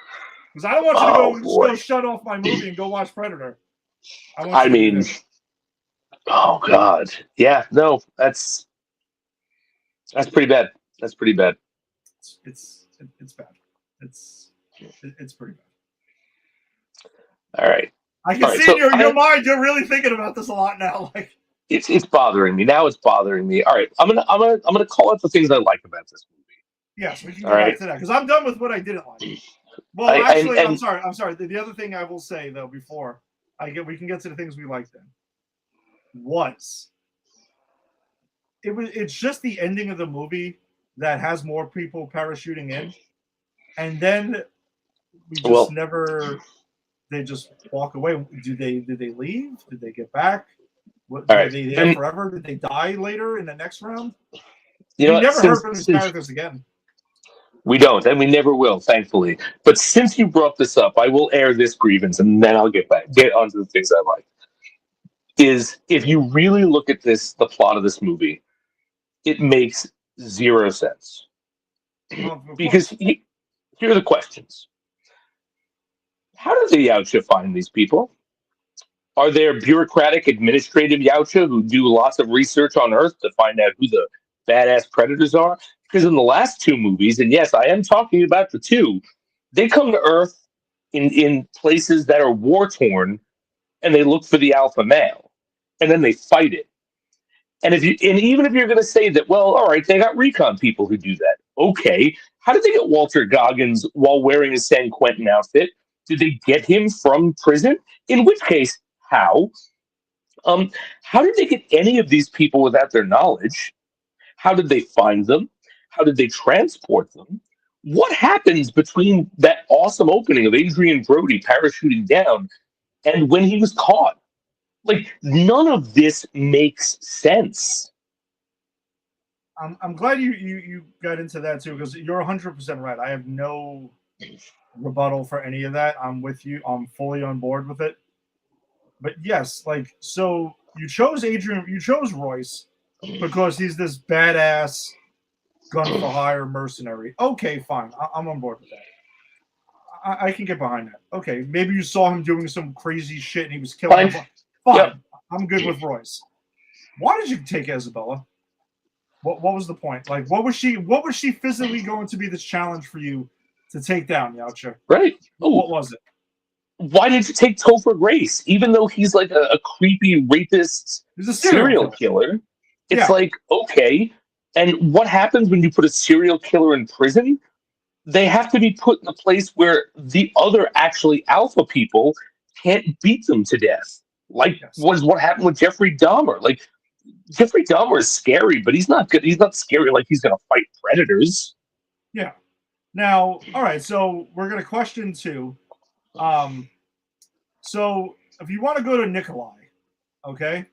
Because I don't want you to go shut off my movie and go watch Predator. I mean, oh God, yeah, no, that's pretty bad. That's pretty bad. It's bad. It's pretty bad. All right. I can see in your mind you're really thinking about this a lot now. Like, it's bothering me now. It's bothering me. All right, I'm gonna call out the things I like about this movie. Yes, we can go back to that because I'm done with what I didn't like. Well, I'm sorry. The other thing I will say though before we can get to the things we liked then it's just the ending of the movie that has more people parachuting in, and then we just never. They just walk away. Did they leave? Did they get back? Were they there forever? Did they die later in the next round? You never heard from these characters again. We don't, and we never will, thankfully. But since you brought this up, I will air this grievance, and then I'll get onto the things I like. Is if you really look at the plot of this movie, it makes zero sense Of because course. here are the questions: how does the Yautja find these people? Are there bureaucratic, administrative Yautja who do lots of research on Earth to find out who the badass predators are? Because in the last two movies, and yes, I am talking about the two, they come to Earth in places that are war torn, and they look for the alpha male, and then they fight it. And even if you're going to say that, well, all right, they got recon people who do that. Okay, how did they get Walter Goggins while wearing a San Quentin outfit? Did they get him from prison? In which case, how? Um, how did they get any of these people without their knowledge? How did they find them? How did they transport them? What happens between that awesome opening of Adrian Brody parachuting down and when he was caught? Like, none of this makes sense. I'm glad you got into that too, because you're 100% right. I have no rebuttal for any of that. I'm with you. I'm fully on board with it. But yes, like, so you chose Royce because he's this badass gun for hire mercenary. Okay, fine. I'm on board with that. I can get behind that. Okay, maybe you saw him doing some crazy shit and he was killing. Fine. Fine. Yep. I'm good with Royce. Why did you take Isabella? What was the point? Like, what was she physically going to be this challenge for you to take down, Yautja? Right. What Oh, was it? why did you take Topher Grace? Even though he's like a creepy rapist He's a serial killer, it's Yeah. like, okay. And what happens when you put a serial killer in prison? They have to be put in a place where the other actually alpha people can't beat them to death. Like Yes. what happened with Jeffrey Dahmer. Like Jeffrey Dahmer is scary, but he's not good. He's not scary like he's gonna fight predators. Yeah. Now, all right. So we're gonna question two. So if you want to go to Nikolai, okay,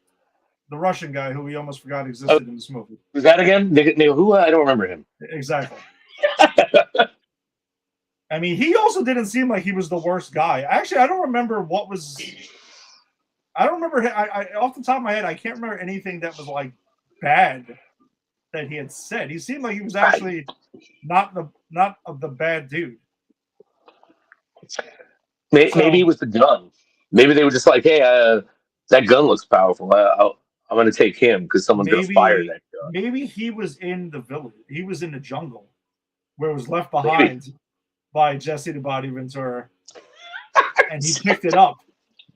the Russian guy who we almost forgot existed in this movie. Was that again? Who? I don't remember him. Exactly. I mean, he also didn't seem like he was the worst guy. Actually, I don't remember what was. I don't remember. I off the top of my head, I can't remember anything that was like bad that he had said. He seemed like he was actually not the bad dude. Maybe it was the gun. Maybe they were just like, hey, that gun looks powerful. I'm going to take him because someone's going to fire that gun. Maybe he was in the village. He was in the jungle where it was left behind by Jesse the Body Ventura. And he picked it up.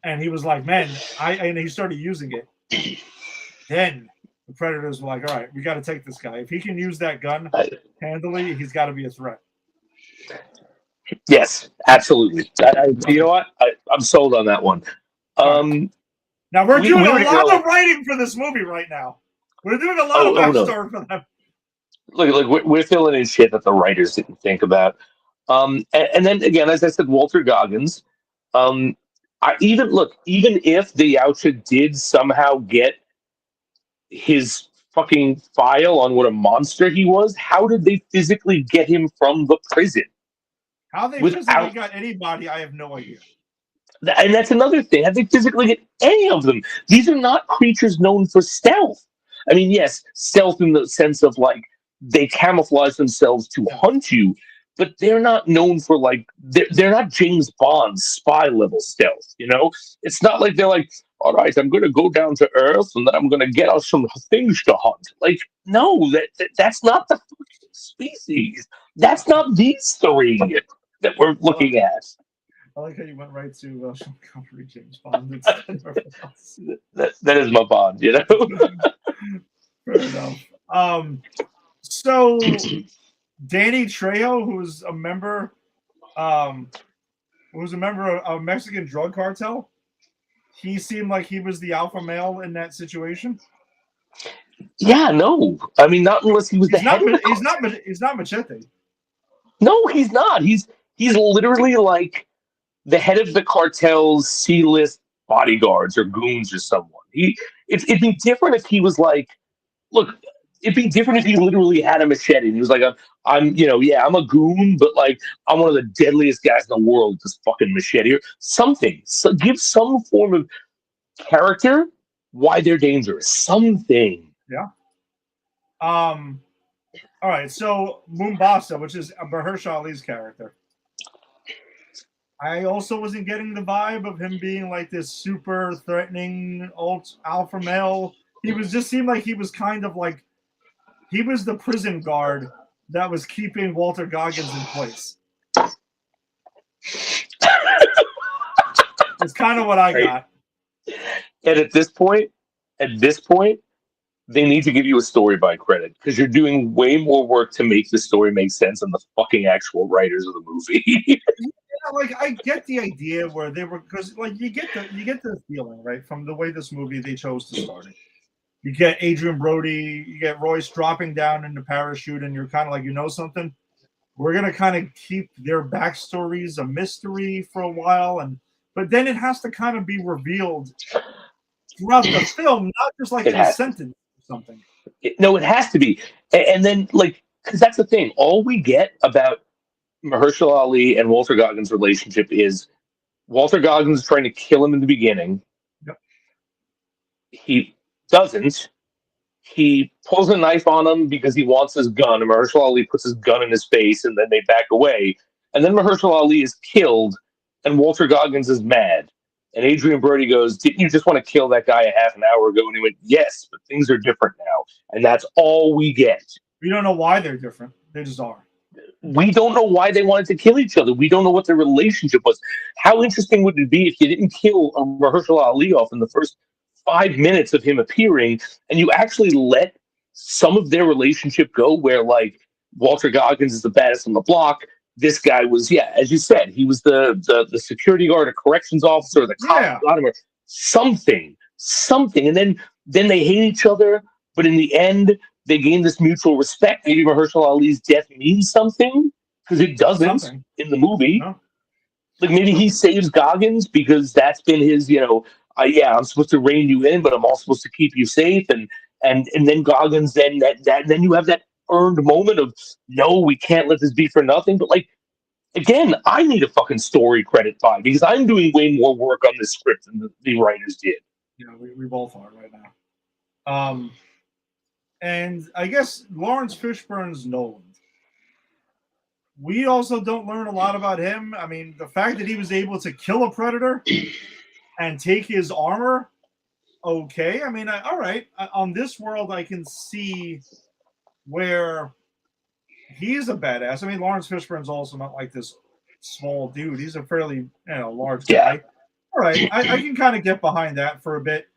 And he was like, man, and he started using it. Then the predators were like, all right, we got to take this guy. If he can use that gun handily, he's got to be a threat. Yes, absolutely. You know what? I'm sold on that one. Now we're doing a lot of writing for this movie right now. We're doing a lot of backstory for them. Look, we're filling in shit that the writers didn't think about. And then again, as I said, Walter Goggins. Even if the Yautja did somehow get his fucking file on what a monster he was, how did they physically get him from the prison? How they physically got anybody, I have no idea. And that's another thing. How they physically get any of them? These are not creatures known for stealth. I mean, yes, stealth in the sense of like they camouflage themselves to hunt you, but they're not known for like they're not James Bond spy level stealth. You know, it's not like they're like, all right, I'm going to go down to Earth and then I'm going to get us some things to hunt. Like, no, that's not the species. That's not these three that we're looking at. I like how you went right to Sean Connery, James Bond. That is my Bond, you know. Fair enough. So Danny Trejo, who was a member of a Mexican drug cartel, he seemed like he was the alpha male in that situation. Yeah, no. I mean, not unless he was the head. He's not Machete. No, he's not. He's literally like the head of the cartel's C-list bodyguards or goons or someone. It'd be different if he was like, look, It'd be different if he literally had a machete and he was like, I'm a goon, but like, I'm one of the deadliest guys in the world with this fucking machete or something. So give some form of character why they're dangerous. Something. Yeah. All right. So Mombasa, which is Mahershala Ali's character, I also wasn't getting the vibe of him being like this super threatening alpha male. He was just seemed like he was kind of like he was the prison guard that was keeping Walter Goggins in place. It's kind of what I got. And at this point, they need to give you a story by credit because you're doing way more work to make the story make sense than the fucking actual writers of the movie. Yeah, like I get the idea where they were because like you get the feeling right from the way this movie they chose to start it. You get Adrian Brody, you get Royce dropping down in the parachute, and you're kind of like, you know something? We're gonna kind of keep their backstories a mystery for a while, but then it has to kind of be revealed throughout the film, not just like in a sentence or something. No, it has to be, and then like because that's the thing. All we get about Mahershala Ali and Walter Goggins' relationship is Walter Goggins trying to kill him in the beginning. Yep. He doesn't. He pulls a knife on him because he wants his gun, and Mahershala Ali puts his gun in his face, and then they back away. And then Mahershala Ali is killed, and Walter Goggins is mad. And Adrian Brody goes, "Didn't you just want to kill that guy a half an hour ago?" And he went, "Yes, but things are different now." And that's all we get. We don't know why they're different. They just are. We don't know why they wanted to kill each other. We don't know what their relationship was. How interesting would it be if you didn't kill Mahershala Ali off in the first 5 minutes of him appearing, and you actually let some of their relationship go where, like, Walter Goggins is the baddest on the block. This guy was, as you said, he was the security guard, a corrections officer, the cop, something. And then they hate each other, but in the end, they gain this mutual respect. Maybe Mahershala Ali's death means something because it doesn't in the movie. No. Like maybe he saves Goggins because that's been his, I'm supposed to rein you in, but I'm also supposed to keep you safe. And then Goggins, then you have that earned moment of no, we can't let this be for nothing. But like again, I need a fucking story credit by because I'm doing way more work on this script than the writers did. Yeah, we both are right now. And I guess Lawrence Fishburne's Nolan. We also don't learn a lot about him. I mean, the fact that he was able to kill a predator and take his armor, okay. I mean, all right. On this world, I can see where he's a badass. I mean, Lawrence Fishburne's also not like this small dude. He's a fairly large guy. All right, I can kind of get behind that for a bit.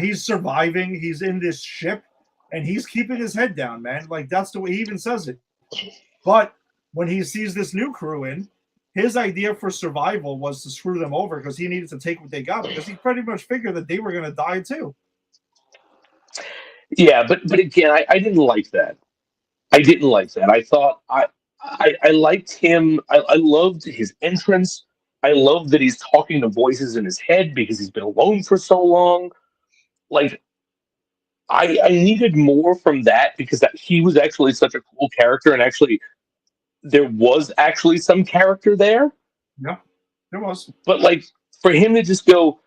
He's surviving. He's in this ship. And he's keeping his head down, man. Like, that's the way he even says it. But when he sees this new crew in, his idea for survival was to screw them over because he needed to take what they got because he pretty much figured that they were going to die too. Yeah, but again, I didn't like that. I thought I liked him. I loved his entrance. I love that he's talking to voices in his head because he's been alone for so long. Like, I needed more from that because he was actually such a cool character, and actually there was actually some character there. Yeah, there was. But like for him to just go,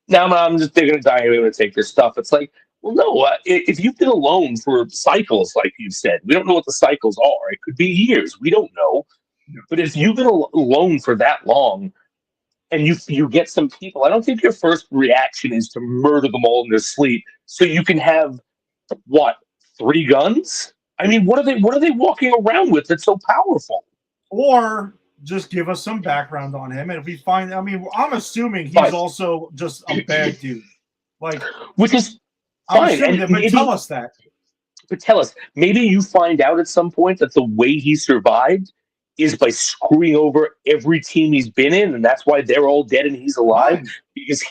"No, I'm just they're gonna die anyway. I'm gonna take their stuff." It's like, well, no. If you've been alone for cycles, like you said, we don't know what the cycles are. It could be years. We don't know. Yeah. But if you've been alone for that long, and you get some people, I don't think your first reaction is to murder them all in their sleep so you can have, 3 guns? I mean, what are they walking around with that's so powerful? Or just give us some background on him. And if we find, I mean, I'm assuming he's also just a bad dude. Like, which is fine. And maybe, tell us that. But tell us, maybe you find out at some point that the way he survived is by screwing over every team he's been in, and that's why they're all dead and he's alive. Because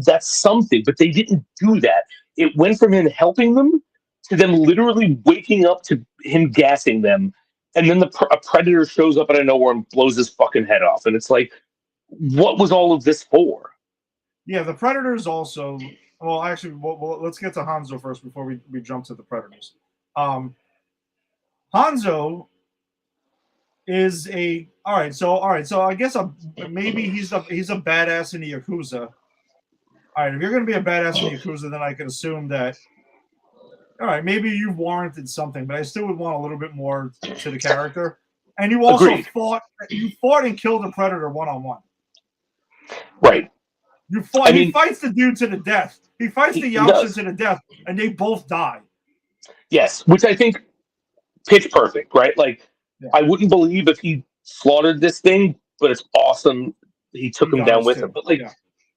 that's something, but they didn't do that. It went from him helping them to them literally waking up to him gassing them, and then a predator shows up out of nowhere and blows his fucking head off. And it's like, what was all of this for? Yeah, the Predators also. Well, actually, let's get to Hanzo first before we jump to the Predators. Um, Hanzo is a all right. So I guess maybe he's a badass in the Yakuza. All right, if you're going to be a badass in the Yakuza, then I can assume that. All right, maybe you warranted something, but I still would want a little bit more to the character. And you also Agreed. fought. You fought and killed a Predator 1-on-1. Right. You fought. I He mean, fights the dude to the death. He fights the he Yakuza does. to the death, and they both die. Yes, which I think pitch perfect, right? Like, Yeah, I wouldn't believe if he slaughtered this thing, but it's awesome he took he him down dies with him. too. But like, Yeah,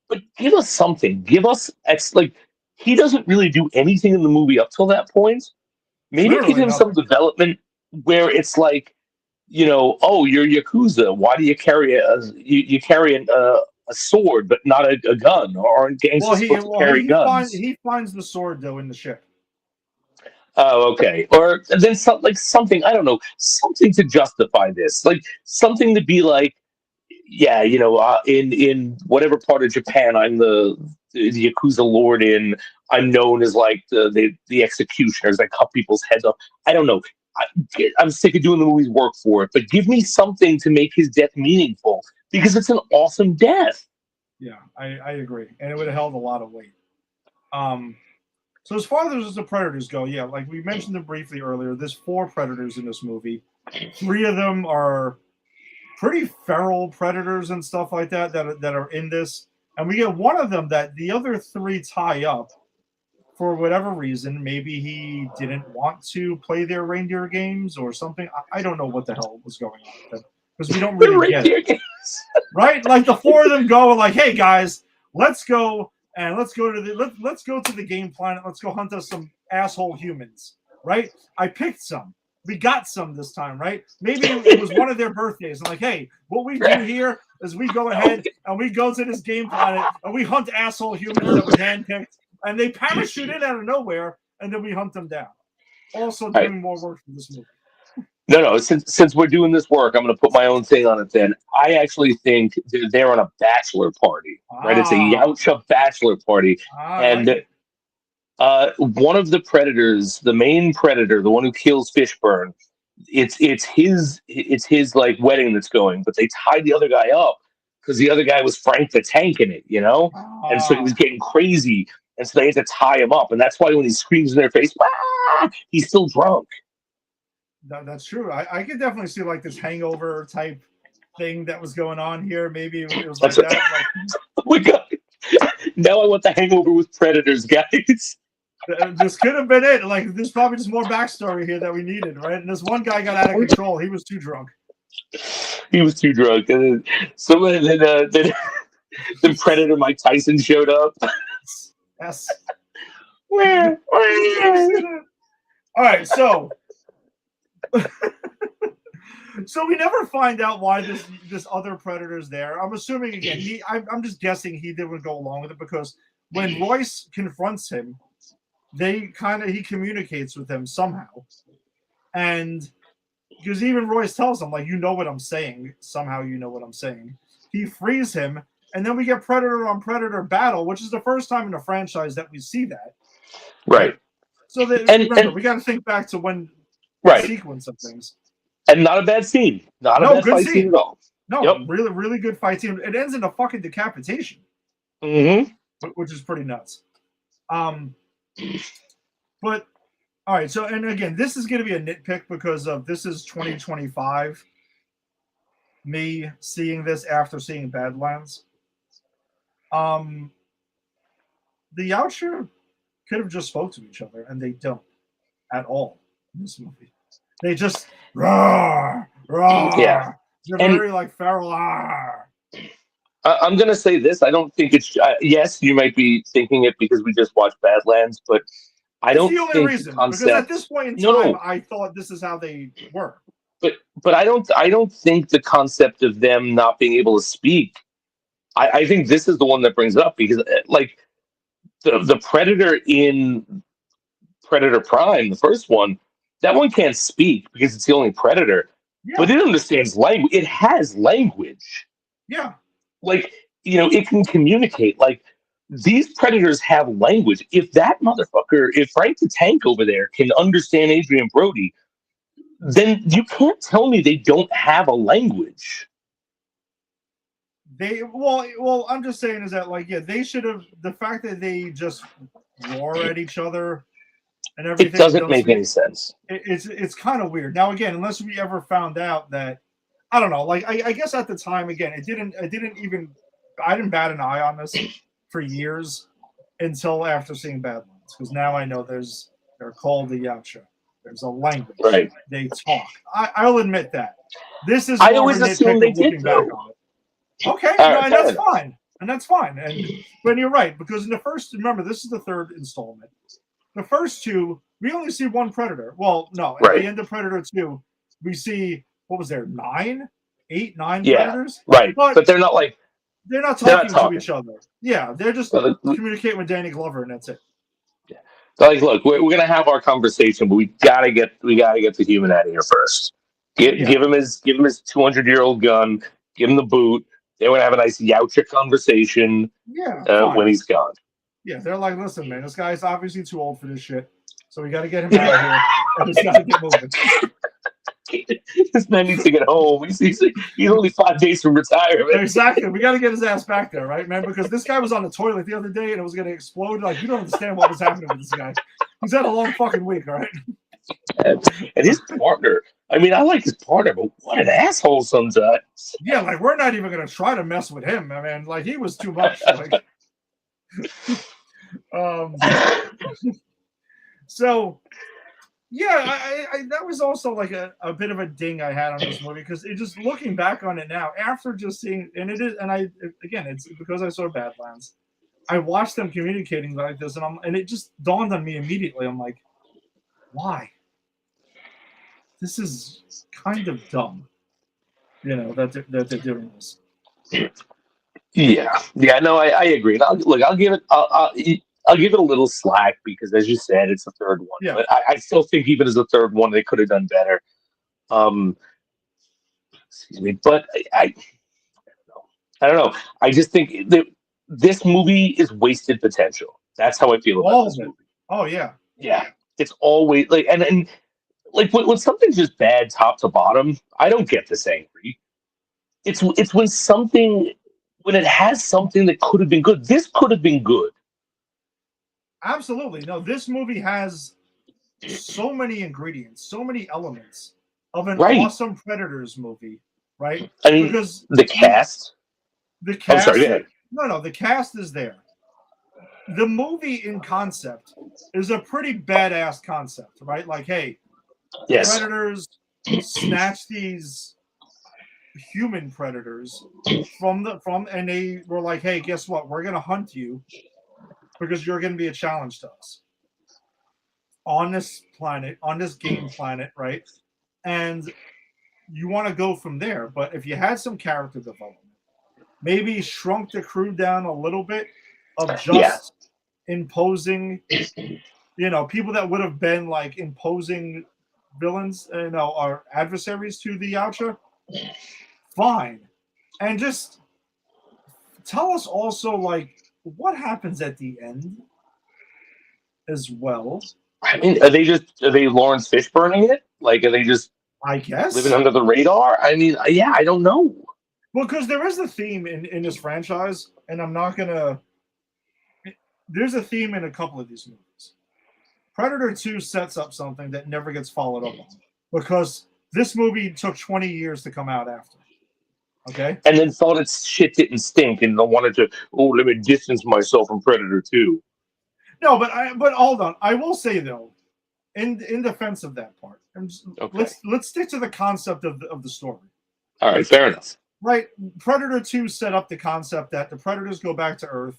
but give us something. Give us like he doesn't really do anything in the movie up till that point. Maybe give literally him some nothing. development where it's like, oh, you're Yakuza. Why do you carry you carry a sword but not a gun? Or aren't gangsters supposed to carry guns? He finds the sword though in the ship. Oh, okay. Or then something, I don't know, something to justify this, like something to be like, yeah, in whatever part of Japan I'm the Yakuza lord in, I'm known as like the executioners that cut people's heads off. I don't know. I'm sick of doing the movie's work for it, but give me something to make his death meaningful because it's an awesome death. Yeah, I agree, and it would have held a lot of weight. So as far as the Predators go, yeah, like we mentioned them briefly earlier, there's 4 Predators in this movie. 3 of them are pretty feral predators and stuff like that are in this, and we get one of them that the other 3 tie up for whatever reason. Maybe he didn't want to play their reindeer games or something. I don't know what the hell was going on with them because we don't The really get it, reindeer games. right? Like the 4 of them go like, "Hey guys, let's go and let's go to the game planet. Let's go hunt us some asshole humans." Right? I picked some. We got some this time, right? Maybe it was one of their birthdays. I'm like, hey, what we do here is we go ahead and we go to this game planet and we hunt asshole humans that we handpicked, and they parachute in out of nowhere, and then we hunt them down. Also Right. doing more work for this movie. No. Since we're doing this work, I'm going to put my own thing on it. Then I actually think they're there on a bachelor party, right? It's a Yautja bachelor party, I like and it. one of the predators, the main predator, the one who kills Fishburne, it's his like wedding that's going, but they tied the other guy up because the other guy was Frank the Tank in it, and so he was getting crazy, and so they had to tie him up, and that's why when he screams in their face, he's still drunk. That's true. I could definitely see like this hangover type thing that was going on here. Maybe it was like That's that. Like, oh my god! Now I want the hangover with predators, guys. this could have been it. Like, there's probably just more backstory here that we needed, right? And this one guy got out of control. He was too drunk. He was too drunk, and then the predator Mike Tyson showed up. Yes. Where? All right, so so we never find out why this other predator's there. I'm assuming again. I'm just guessing he didn't go along with it because when Royce confronts him, he communicates with him somehow, and because even Royce tells him like, you know what I'm saying. Somehow you know what I'm saying. He frees him, and then we get predator on predator battle, which is the first time in the franchise that we see that. Right. So remember, we got to think back to when the sequence of things. And not a bad scene. Not a bad fight scene at all. No, really, really good fight scene. It ends in a fucking decapitation. Mm-hmm. Which is pretty nuts. But all right, so and again, this is going to be a nitpick because of this is 2025. Me seeing this after seeing Badlands. The Yautja could have just spoke to each other, and they don't at all in this movie. They just roar. Yeah, they're very like feral. I'm gonna say this. I don't think it's. Yes, you might be thinking it because we just watched Badlands, but I don't think the reason. Concept, because at this point in time, I thought this is how they were. But I don't think the concept of them not being able to speak. I think this is the one that brings it up because like the Predator in Predator Prime, the first one, that one can't speak because it's the only Predator. Yeah. But it understands language. It has language. Yeah. Like, it can communicate. Like, these predators have language. If that motherfucker, if Frank the Tank over there can understand Adrian Brody, then you can't tell me they don't have a language. I'm just saying is that like they should have the fact that they just roar at each other and It everything. doesn't make any sense. It's kind of weird. Now again, unless we ever found out that I don't know. Like I guess at the time again, I didn't bat an eye on this for years until after seeing Badlands because now I know they're called the Yautja. There's a language. Right. They talk. I'll admit that. This is I more always of a assumed nitpick they of looking did, back though. on it. Okay, All no, right, and fair that's enough. fine. And that's fine. But you're right, because in the first, remember, this is the third installment. The first two, we only see one Predator. Well, no, at Right. the end of Predator 2, we see, what was there, 9 Yeah, Predators? right. But But they're not like they're not they're not talking to talking. each other. Yeah, they're just Well, communicating with Danny Glover, and that's it. they're like, look, we're gonna have our conversation, but we gotta get the human out of here first. Yeah. Give him his 200-year-old gun. Give him the boot. Then we're gonna have a nice Yautja conversation. Yeah, When he's gone. Yeah, they're like, listen, man, this guy's obviously too old for this shit, so we got to get him out of here, and he's got to get moving. This man needs to get home. He's only 5 days from retirement. Exactly. We got to get his ass back there, right, man? Because this guy was on the toilet the other day and it was going to explode. Like, you don't understand what was happening with this guy. He's had a long fucking week, all right? And his partner, I mean, I like his partner, but what an asshole sometimes. Yeah, like, we're not even going to try to mess with him, I mean, like, he was too much. Like, so... Yeah, I that was also like a bit of a ding I had on this movie because it just looking back on it now after just seeing it's because I saw Badlands. I watched them communicating like this and it just dawned on me immediately. I'm like, why? This is kind of dumb, that they're doing this. Yeah, no, I agree. I'll give it. I'll give it a little slack because, as you said, it's the third one. Yeah. But I still think even as a third one, they could have done better. Excuse me, but I don't know. I just think that this movie is wasted potential. That's how I feel about this movie. Oh yeah. Yeah, it's always like and like when something's just bad top to bottom, I don't get this angry. It's when it has something that could have been good. This could have been good. Absolutely. No, this movie has so many ingredients, so many elements of an awesome Predators movie, right? I mean, because the cast. The cast. I'm sorry, go ahead. No, the cast is there. The movie in concept is a pretty badass concept, right? Like, hey, yes. Predators snatch these human predators and they were like, hey, guess what? We're gonna hunt you because you're gonna be a challenge to us on this planet, on this game planet, right? And you want to go from there. But if you had some character development, maybe shrunk the crew down a little bit of just imposing, people that would have been like imposing villains, or adversaries to the Yautja, fine. And just tell us also, like, what happens at the end as well. I mean, are they Lawrence Fishburning it? Like, are they just, I guess, living under the radar? I mean, yeah, I don't know. Well, because there is a theme in this franchise, and I'm not gonna. There's a theme in a couple of these movies. Predator 2 sets up something that never gets followed up on because this movie took 20 years to come out after. Okay. And then thought its shit didn't stink and wanted to, let me distance myself from Predator 2. No, but hold on. I will say though, in defense of that part, let's stick to the concept of the story. All right, fair enough. Right, Predator 2 set up the concept that the Predators go back to Earth,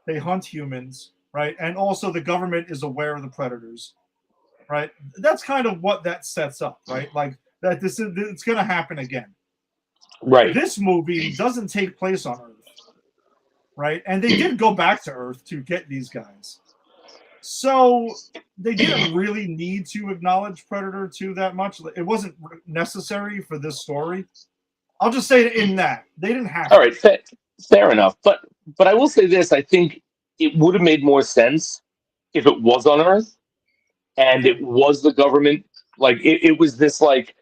they hunt humans, right, and also the government is aware of the Predators, right. That's kind of what that sets up, right? Like that it's going to happen again. Right. This movie doesn't take place on Earth, right? And they did go back to Earth to get these guys. So they didn't really need to acknowledge Predator 2 that much. It wasn't necessary for this story. I'll just say it in that. They didn't have to. All right, Fair enough. But I will say this: I think it would have made more sense if it was on Earth and it was the government. Like it was this like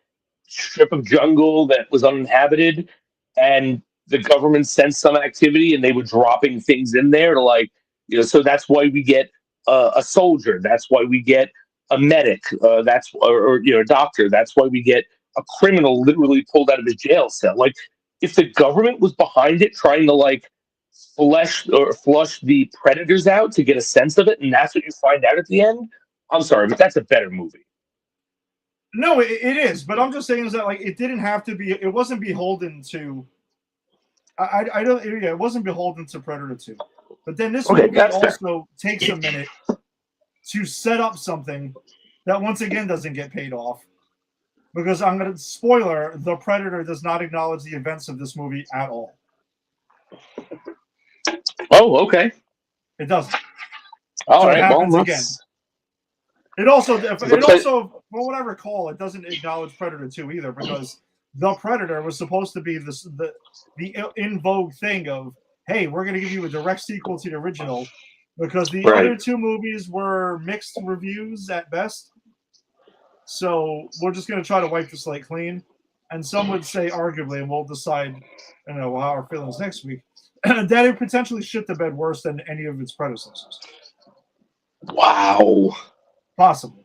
strip of jungle that was uninhabited, and the government sensed some activity, and they were dropping things in there to like, So that's why we get a soldier. That's why we get a medic. That's or a doctor. That's why we get a criminal literally pulled out of his jail cell. Like if the government was behind it, trying to like flush the predators out to get a sense of it, and that's what you find out at the end. I'm sorry, but that's a better movie. No, it is, but I'm just saying is that like it didn't have to be. It wasn't beholden to. I don't. Yeah, it wasn't beholden to Predator 2. But then this movie also takes a minute to set up something that once again doesn't get paid off. Because I'm going to spoiler: the Predator does not acknowledge the events of this movie at all. Oh, okay. It doesn't. All right. It happens again. It also, from what I recall, it doesn't acknowledge Predator 2 either, because the Predator was supposed to be the in vogue thing of, hey, we're going to give you a direct sequel to the original, because the other two movies were mixed reviews at best. So we're just going to try to wipe the slate clean. And some would say, arguably, and we'll decide, how our feelings next week, that it potentially shit the bed worse than any of its predecessors. Wow. Possible.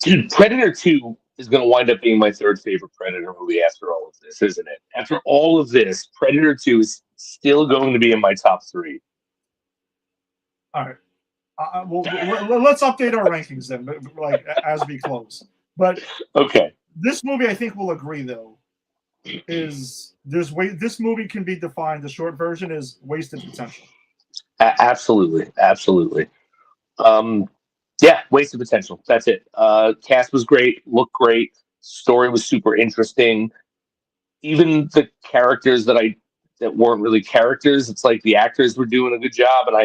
Dude, Predator 2 is going to wind up being my third favorite Predator movie after all of this, isn't it? After all of this, Predator 2 is still going to be in my top 3. All right. Let's update our rankings then, like as we close. But okay, this movie, I think we'll agree though, is this movie can be defined. The short version is wasted potential. Absolutely. Yeah, wasted potential. That's it. Cast was great, looked great, story was super interesting. Even the characters that weren't really characters, it's like the actors were doing a good job, and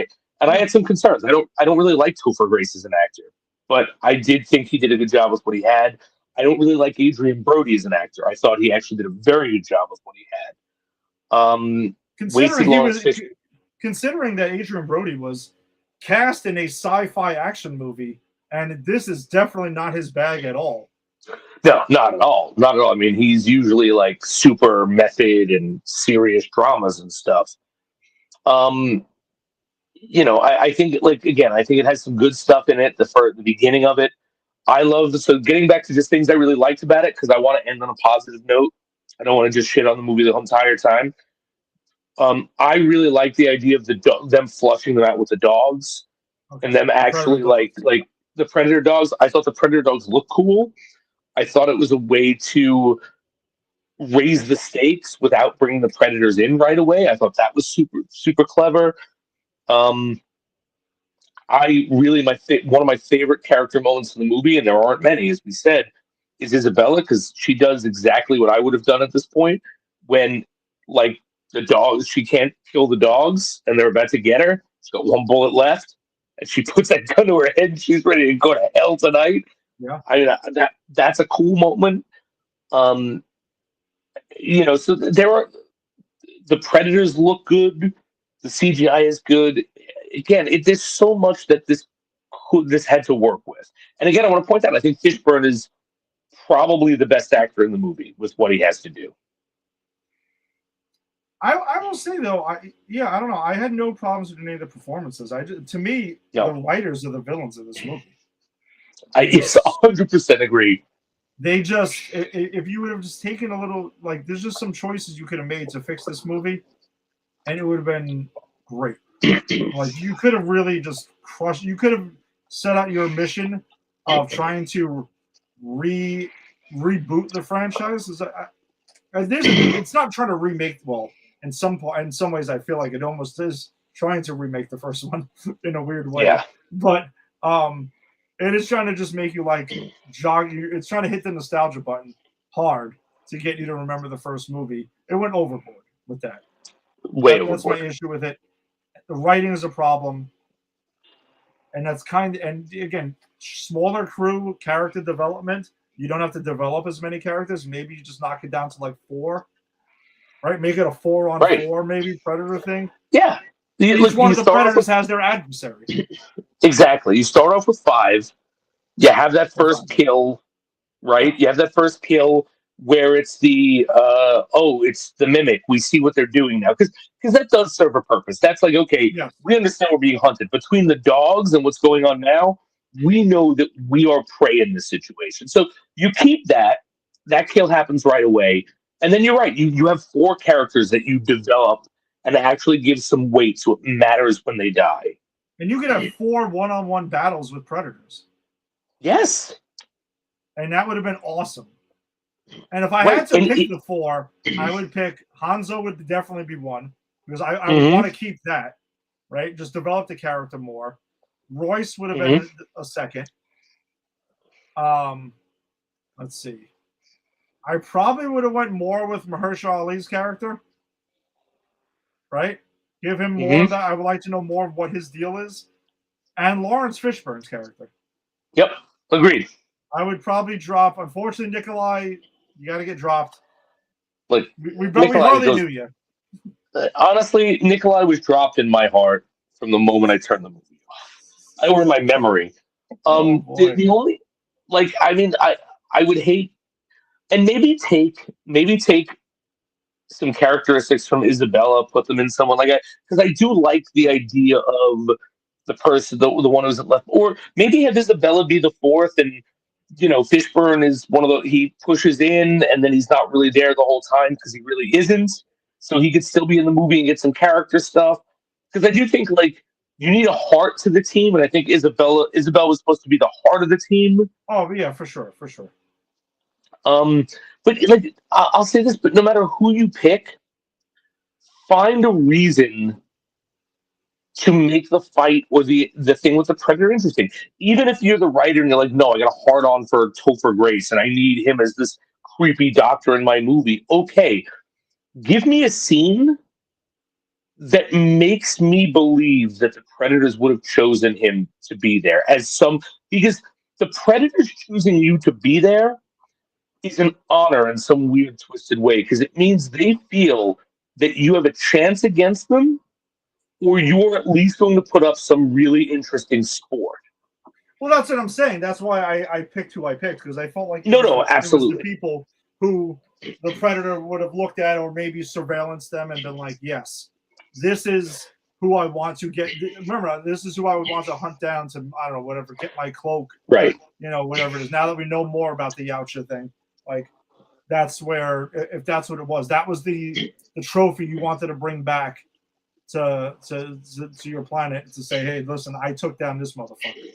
I had some concerns. I don't really like Topher Grace as an actor, but I did think he did a good job with what he had. I don't really like Adrian Brody as an actor. I thought he actually did a very good job with what he had. Considering that Adrian Brody was cast in a sci-fi action movie, and this is definitely not his bag at all. No, not at all. Not at all. I mean, he's usually like super method and serious dramas and stuff. I think I think it has some good stuff in it. The beginning of it, so getting back to just things I really liked about it, because I want to end on a positive note. I don't want to just shit on the movie the entire time. I really like the idea of them flushing them out with the dogs, and them actually like the Predator dogs. I thought the Predator dogs looked cool. I thought it was a way to raise the stakes without bringing the Predators in right away. I thought that was super, super clever. I really, one of my favorite character moments in the movie, and there aren't many, as we said, is Isabella, because she does exactly what I would have done at this point when, like, the dogs, she can't kill the dogs, and they're about to get her. She's got one bullet left, and she puts that gun to her head, and she's ready to go to hell tonight. Yeah, that's a cool moment. So there are the Predators look good, the CGI is good. Again, there's so much that this had to work with. And again, I want to point out, I think Fishburne is probably the best actor in the movie with what he has to do. I will say though, I don't know. I had no problems with any of the performances. To me, the writers are the villains of this movie. I 100% agree. They just, if you would have just taken a little, like, there's just some choices you could have made to fix this movie, and it would have been great. Like, you could have really just crushed. You could have set out your mission of trying to reboot the franchise. It's not trying to remake. Well, in some ways, I feel like it almost is trying to remake the first one in a weird way. Yeah. But it is trying to just make you like jog. It's trying to hit the nostalgia button hard to get you to remember the first movie. It went overboard with that. That's my issue with it. The writing is a problem, and that's and again, smaller crew, character development. You don't have to develop as many characters. Maybe you just knock it down to like 4. right? Make it a 4-on-4 maybe Predator thing. Yeah. Each one You of the start off Predators with, has their adversary. exactly. You start off with 5. You have that Or first 5. kill, Yeah. right? You have that first kill where it's it's the mimic. We see what they're doing now because that does serve a purpose. That's like, okay, Yes. we understand we're being hunted. Between the dogs and what's going on now, we know that we are prey in this situation. So you keep that. That kill happens right away, and then you're right. You have 4 characters that you develop and actually give some weight, so it matters when they die. And you could have 4 one-on-one battles with Predators. Yes, And that would have been awesome. And if I right. had to pick the 4, I would pick Hanzo would definitely be one because I would want to keep that, right? Just develop the character more. Royce would have been a second. Let's see. I probably would have went more with Mahershala Ali's character, right? Give him more of that. I would like to know more of what his deal is. And Lawrence Fishburne's character. Yep, agreed. I would probably drop. Unfortunately, Nikolai, you got to get dropped. Like We hardly knew you. Honestly, Nikolai was dropped in my heart from the moment I turned the movie off. Or in my memory. The only, like, I mean, I would hate, and maybe take some characteristics from Isabella, put them in someone like that, because I do like the idea of the person, the one who's left, or maybe have Isabella be the 4th, and Fishburne is one of the he pushes in, and then he's not really there the whole time because he really isn't, so he could still be in the movie and get some character stuff. Because I do think like you need a heart to the team, and I think Isabella was supposed to be the heart of the team. Oh yeah, for sure. But like I'll say this, but no matter who you pick, find a reason to make the fight or the thing with the Predator interesting. Even if you're the writer and you're like, no, I got a hard on for Topher Grace and I need him as this creepy doctor in my movie. Okay, give me a scene that makes me believe that the Predators would have chosen him to be there because the Predators choosing you to be there is an honor in some weird twisted way because it means they feel that you have a chance against them or you're at least going to put up some really interesting sport. Well, that's what I'm saying. That's why I picked who I picked because I felt like absolutely. It was the people who the Predator would have looked at or maybe surveillance them and been like, yes, this is who I want to get. Remember, this is who I would want to hunt down to, I don't know, whatever, get my cloak. Right. Whatever it is. Now that we know more about the Yautja thing, like that's where, if that's what it was, that was the trophy you wanted to bring back to your planet to say, hey, listen, I took down this motherfucker.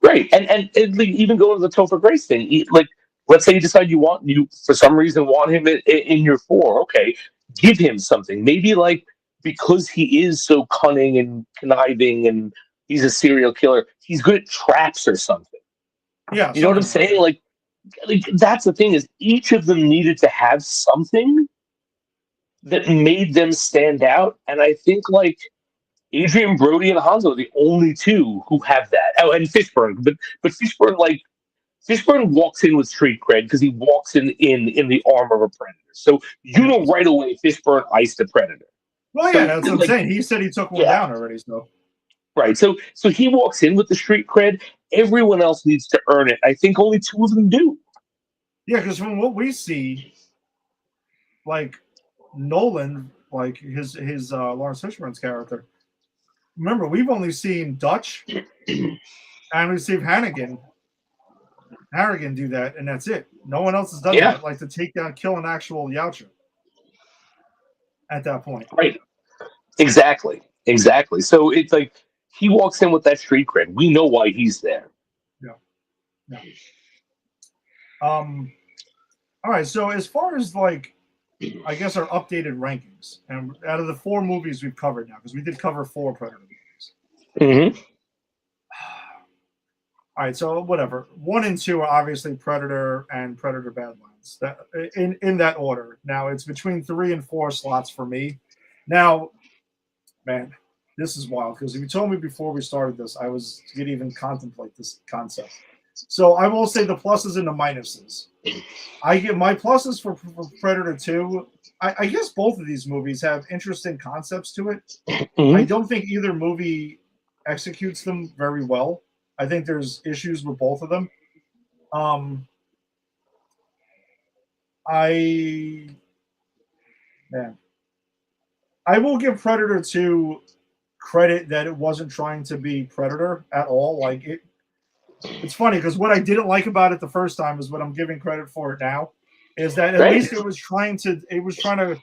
Right, and even go to the Topher Grace thing. Like, let's say you decide you for some reason want him in your 4. Okay, give him something. Maybe like because he is so cunning and conniving, and he's a serial killer. He's good at traps or something. Yeah, you know what I'm saying? Like that's the thing is each of them needed to have something that made them stand out, and I think like Adrian Brody and Hanzo are the only 2 who have that. Oh, and Fishburne, but Fishburne walks in with street cred because he walks in the arm of a predator. So you know right away Fishburne iced a predator. Well, yeah, that's what I'm saying. He said he took one down already, so right. So he walks in with the street cred. Everyone else needs to earn it. I think only 2 of them do. Yeah, because from what we see, like Nolan, like his Lawrence Fishburne's character. Remember, we've only seen Dutch and we've seen Harrigan do that, and that's it. No one else has done that, like to take down, kill an actual Yautja at that point. Right. Exactly. So it's like he walks in with that street cred. We know why he's there. Yeah. All right. So as far as like, I guess our updated rankings, and out of the 4 movies we've covered now, because we did cover 4 Predator movies. All right, so whatever. 1 and 2 are obviously Predator and Predator Badlands. That in that order. Now it's between 3 and 4 slots for me. Now, man, this is wild because if you told me before we started this, I was to even contemplate this concept. So I will say the pluses and the minuses. I give my pluses for Predator 2. I guess both of these movies have interesting concepts to it. I Mhm. don't think either movie executes them very well. I think there's issues with both of them. Um, I man, I will give Predator 2 credit that it wasn't trying to be Predator at all. Like it's funny because what I didn't like about it the first time is what I'm giving credit for it now. Is that at Great. least it was trying to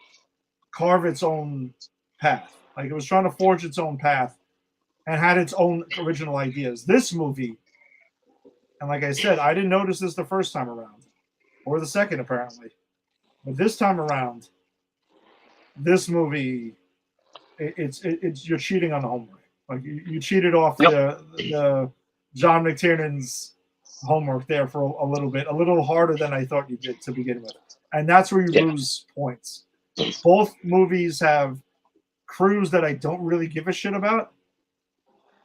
carve its own path. Like it was trying to forge its own path and had its own original ideas. This movie, and like I said, I didn't notice this the first time around, or the second apparently, but this time around, this movie, it's you're cheating on the homework. Like you cheated off Yep. the John McTiernan's homework there for a little bit, a little harder than I thought you did to begin with, and that's where you Yeah. lose points. Both movies have crews that I don't really give a shit about,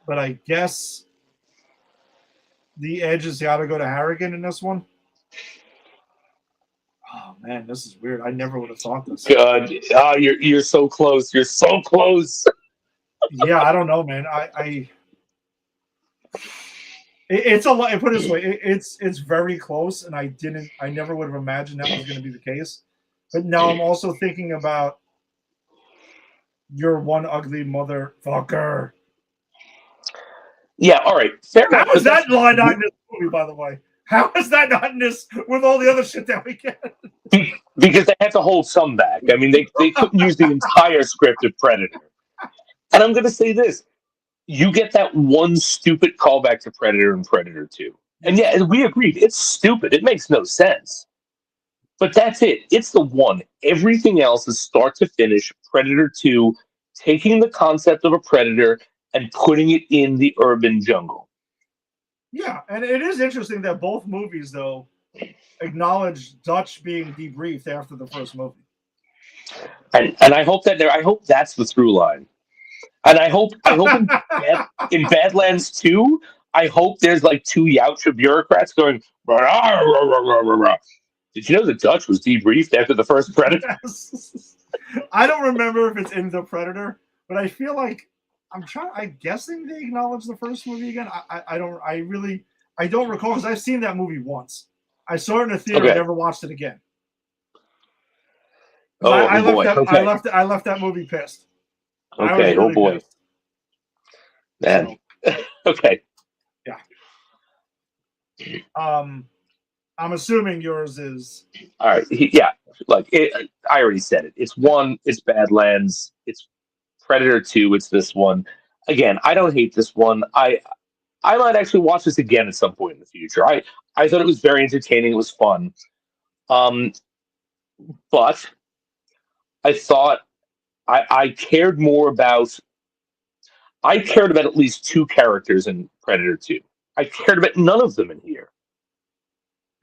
but I guess the edge has got to go to Harrigan in this one. Oh man, this is weird. I never would have thought this. God, you're so close. You're so close. Yeah, I don't know, man. It's a lot. Put it this way, it's very close, and I never would have imagined that was going to be the case. But now I'm also thinking about your one ugly motherfucker. Yeah, all right, fair enough. How is that line not in this movie, by the way? How is that not in this with all the other shit that we get? Because they had to hold some back. I mean, they couldn't use the entire script of Predator. And I'm going to say this: you get that one stupid callback to Predator and Predator 2. And yeah, we agreed. It's stupid. It makes no sense. But that's it. It's the one. Everything else is start to finish Predator 2, taking the concept of a predator and putting it in the urban jungle. Yeah, and it is interesting that both movies, though, acknowledge Dutch being debriefed after the first movie. And I hope that's the through line. And I hope in Badlands 2, I hope there's like two Yautja bureaucrats going, "Rah, rah, rah, rah, rah, rah." Did you know the Dutch was debriefed after the first Predator? Yes. I don't remember if it's in The Predator, but I feel like I'm guessing they acknowledge the first movie again. I don't recall because I've seen that movie once. I saw it in a theater and Okay. never watched it again. Oh, boy. Okay. I left that movie pissed. I was Okay. Oh really boy. pissed. Man. So, Okay. yeah. I'm assuming yours is All right. Yeah. Like I already said it. It's one. It's Badlands. It's Predator 2. It's this one. Again, I don't hate this one. I might actually watch this again at some point in the future. I thought it was very entertaining. It was fun. Um, but I thought I cared more about. I cared about at least two characters in Predator 2. I cared about none of them in here.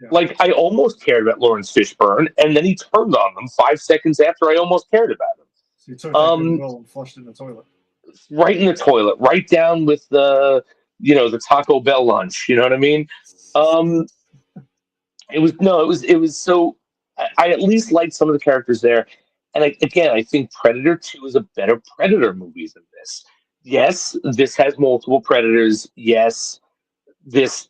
yeah. Like, I almost cared about Lawrence Fishburne, and then he turned on them 5 seconds after I almost cared about him. So you took that goodwill and flushed it in the toilet. Right in the toilet, right down with the Taco Bell lunch. You know what I mean? Um, it was so. I at least liked some of the characters there, and again, I think Predator 2 is a better Predator movie than this. Yes, this has multiple predators. Yes, this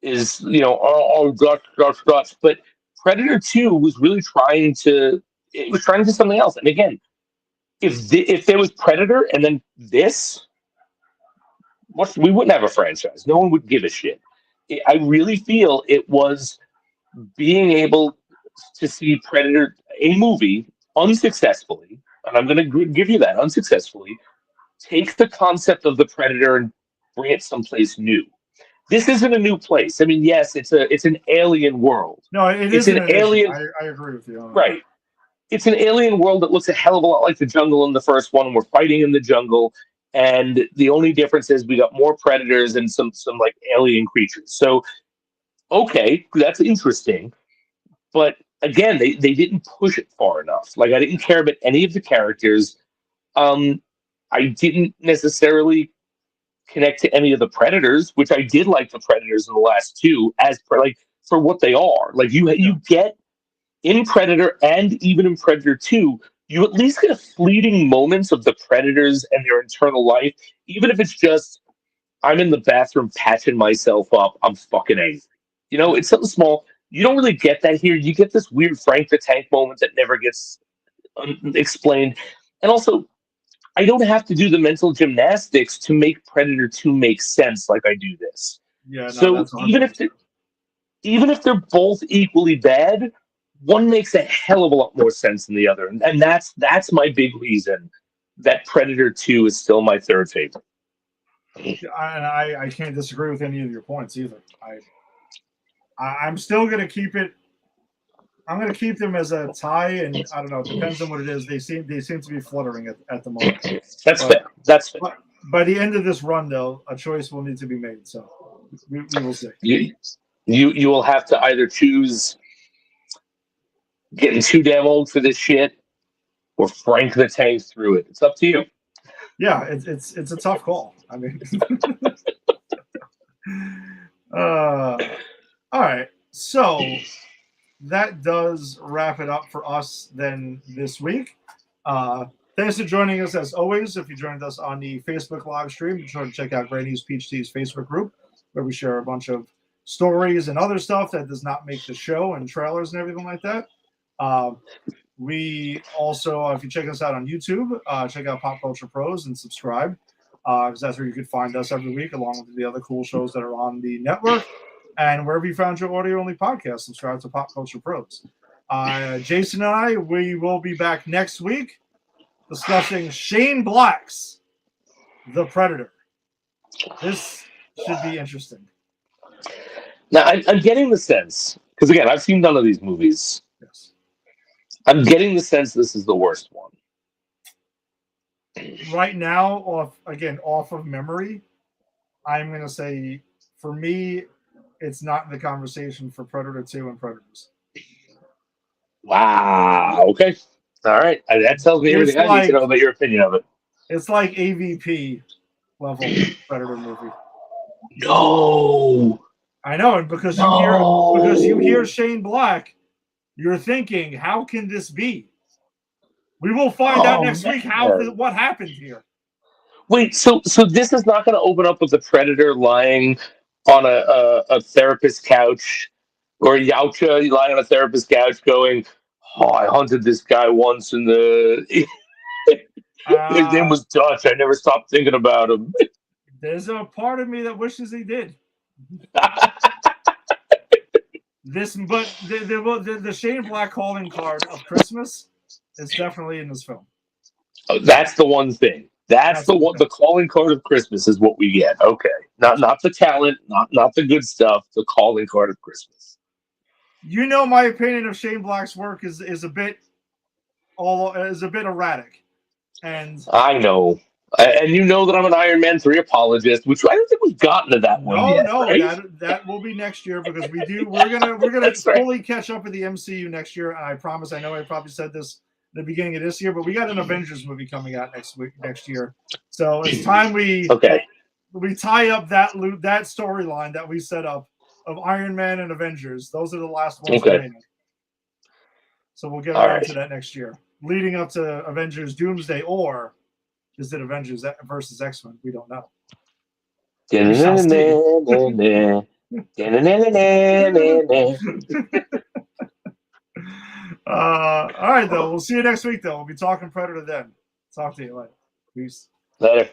is guts. But Predator 2 was really trying to it was trying to do something else. And again, if there was Predator and then this, we wouldn't have a franchise. No one would give a shit. I really feel it was being able to see Predator, a movie, unsuccessfully, and I'm going to give you that unsuccessfully, take the concept of the Predator and bring it someplace new. This isn't a new place. I mean, yes, it's an alien world. No, it It's isn't an an alien, issue. I agree with you on that. right? It's an alien world that looks a hell of a lot like the jungle in the first one. We're fighting in the jungle, and the only difference is we got more predators and some like alien creatures. So okay, that's interesting, but again, they didn't push it far enough. Like I didn't care about any of the characters. I didn't necessarily. connect to any of the Predators, which I did like the Predators in the last two for what they are. Like you get in Predator and even in Predator 2, you at least get a fleeting moments of the Predators and their internal life, even if it's just I'm in the bathroom patching myself up, I'm fucking angry. It's something small. You don't really get that here. You get this weird Frank the Tank moment that never gets explained. And also, I don't have to do the mental gymnastics to make Predator 2 make sense like I do this. Yeah, no, So that's 100%. even if they're both equally bad, one makes a hell of a lot more sense than the other. And that's my big reason that Predator 2 is still my third favorite. I can't disagree with any of your points either. I'm still going to keep it. I'm going to keep them as a tie, and I don't know. It depends on what it is. They seem to be fluttering at the moment. That's fair. That's fair. But by the end of this run, though, a choice will need to be made. So we will see. You will have to either choose getting too damn old for this shit or Frank the Tank through it. It's up to you. Yeah, it's a tough call. I mean, all right. So that does wrap it up for us then this week. Thanks for joining us as always. If you joined us on the Facebook live stream, be sure to check out Granny's Peach Tea's Facebook group, where we share a bunch of stories and other stuff that does not make the show and trailers and everything like that. We also, if you check us out on YouTube, check out Pop Culture Pros and subscribe, because that's where you can find us every week, along with the other cool shows that are on the network. And wherever you found your audio-only podcast, subscribe to Pop Culture Pros. Jason and I, we will be back next week discussing Shane Black's The Predator. This should be interesting. Now, I'm getting the sense, because again, I've seen none of these movies. Yes. I'm getting the sense this is the worst one. Right now, off of memory, I'm going to say, for me, it's not in the conversation for Predator 2 and Predators. Wow. Okay. All right. That tells me everything I need to know about your opinion of it. It's like AVP level Predator movie. No. I know, and because you hear Shane Black, you're thinking, how can this be? We will find out next week what happened here. Wait, so this is not going to open up with the Predator lying on a therapist's couch, or Yautja lying on a therapist's couch going, "Oh, I hunted this guy once, and his name was Dutch. I never stopped thinking about him." There's a part of me that wishes he did. The Shane Black calling card of Christmas is definitely in this film. Oh, that's the one thing. That's the one. The calling card of Christmas is what we get. Okay, not the talent, not the good stuff. The calling card of Christmas. My opinion of Shane Black's work is a bit erratic, and I know. And you know that I'm an Iron Man 3 apologist, which I don't think we've gotten to that one yet. No, right? that will be next year, because we're gonna fully catch up with the MCU next year. And I promise, I know I probably said this at the beginning of this year, but we got an Avengers movie coming out next year. So it's time we tie up that storyline that we set up of Iron Man and Avengers. Those are the last ones remaining. So we'll get around to that next year, leading up to Avengers Doomsday, or is it Avengers versus X-Men? We don't know. All right, though. We'll see you next week, though. We'll be talking Predator then. Talk to you later. Peace. Later.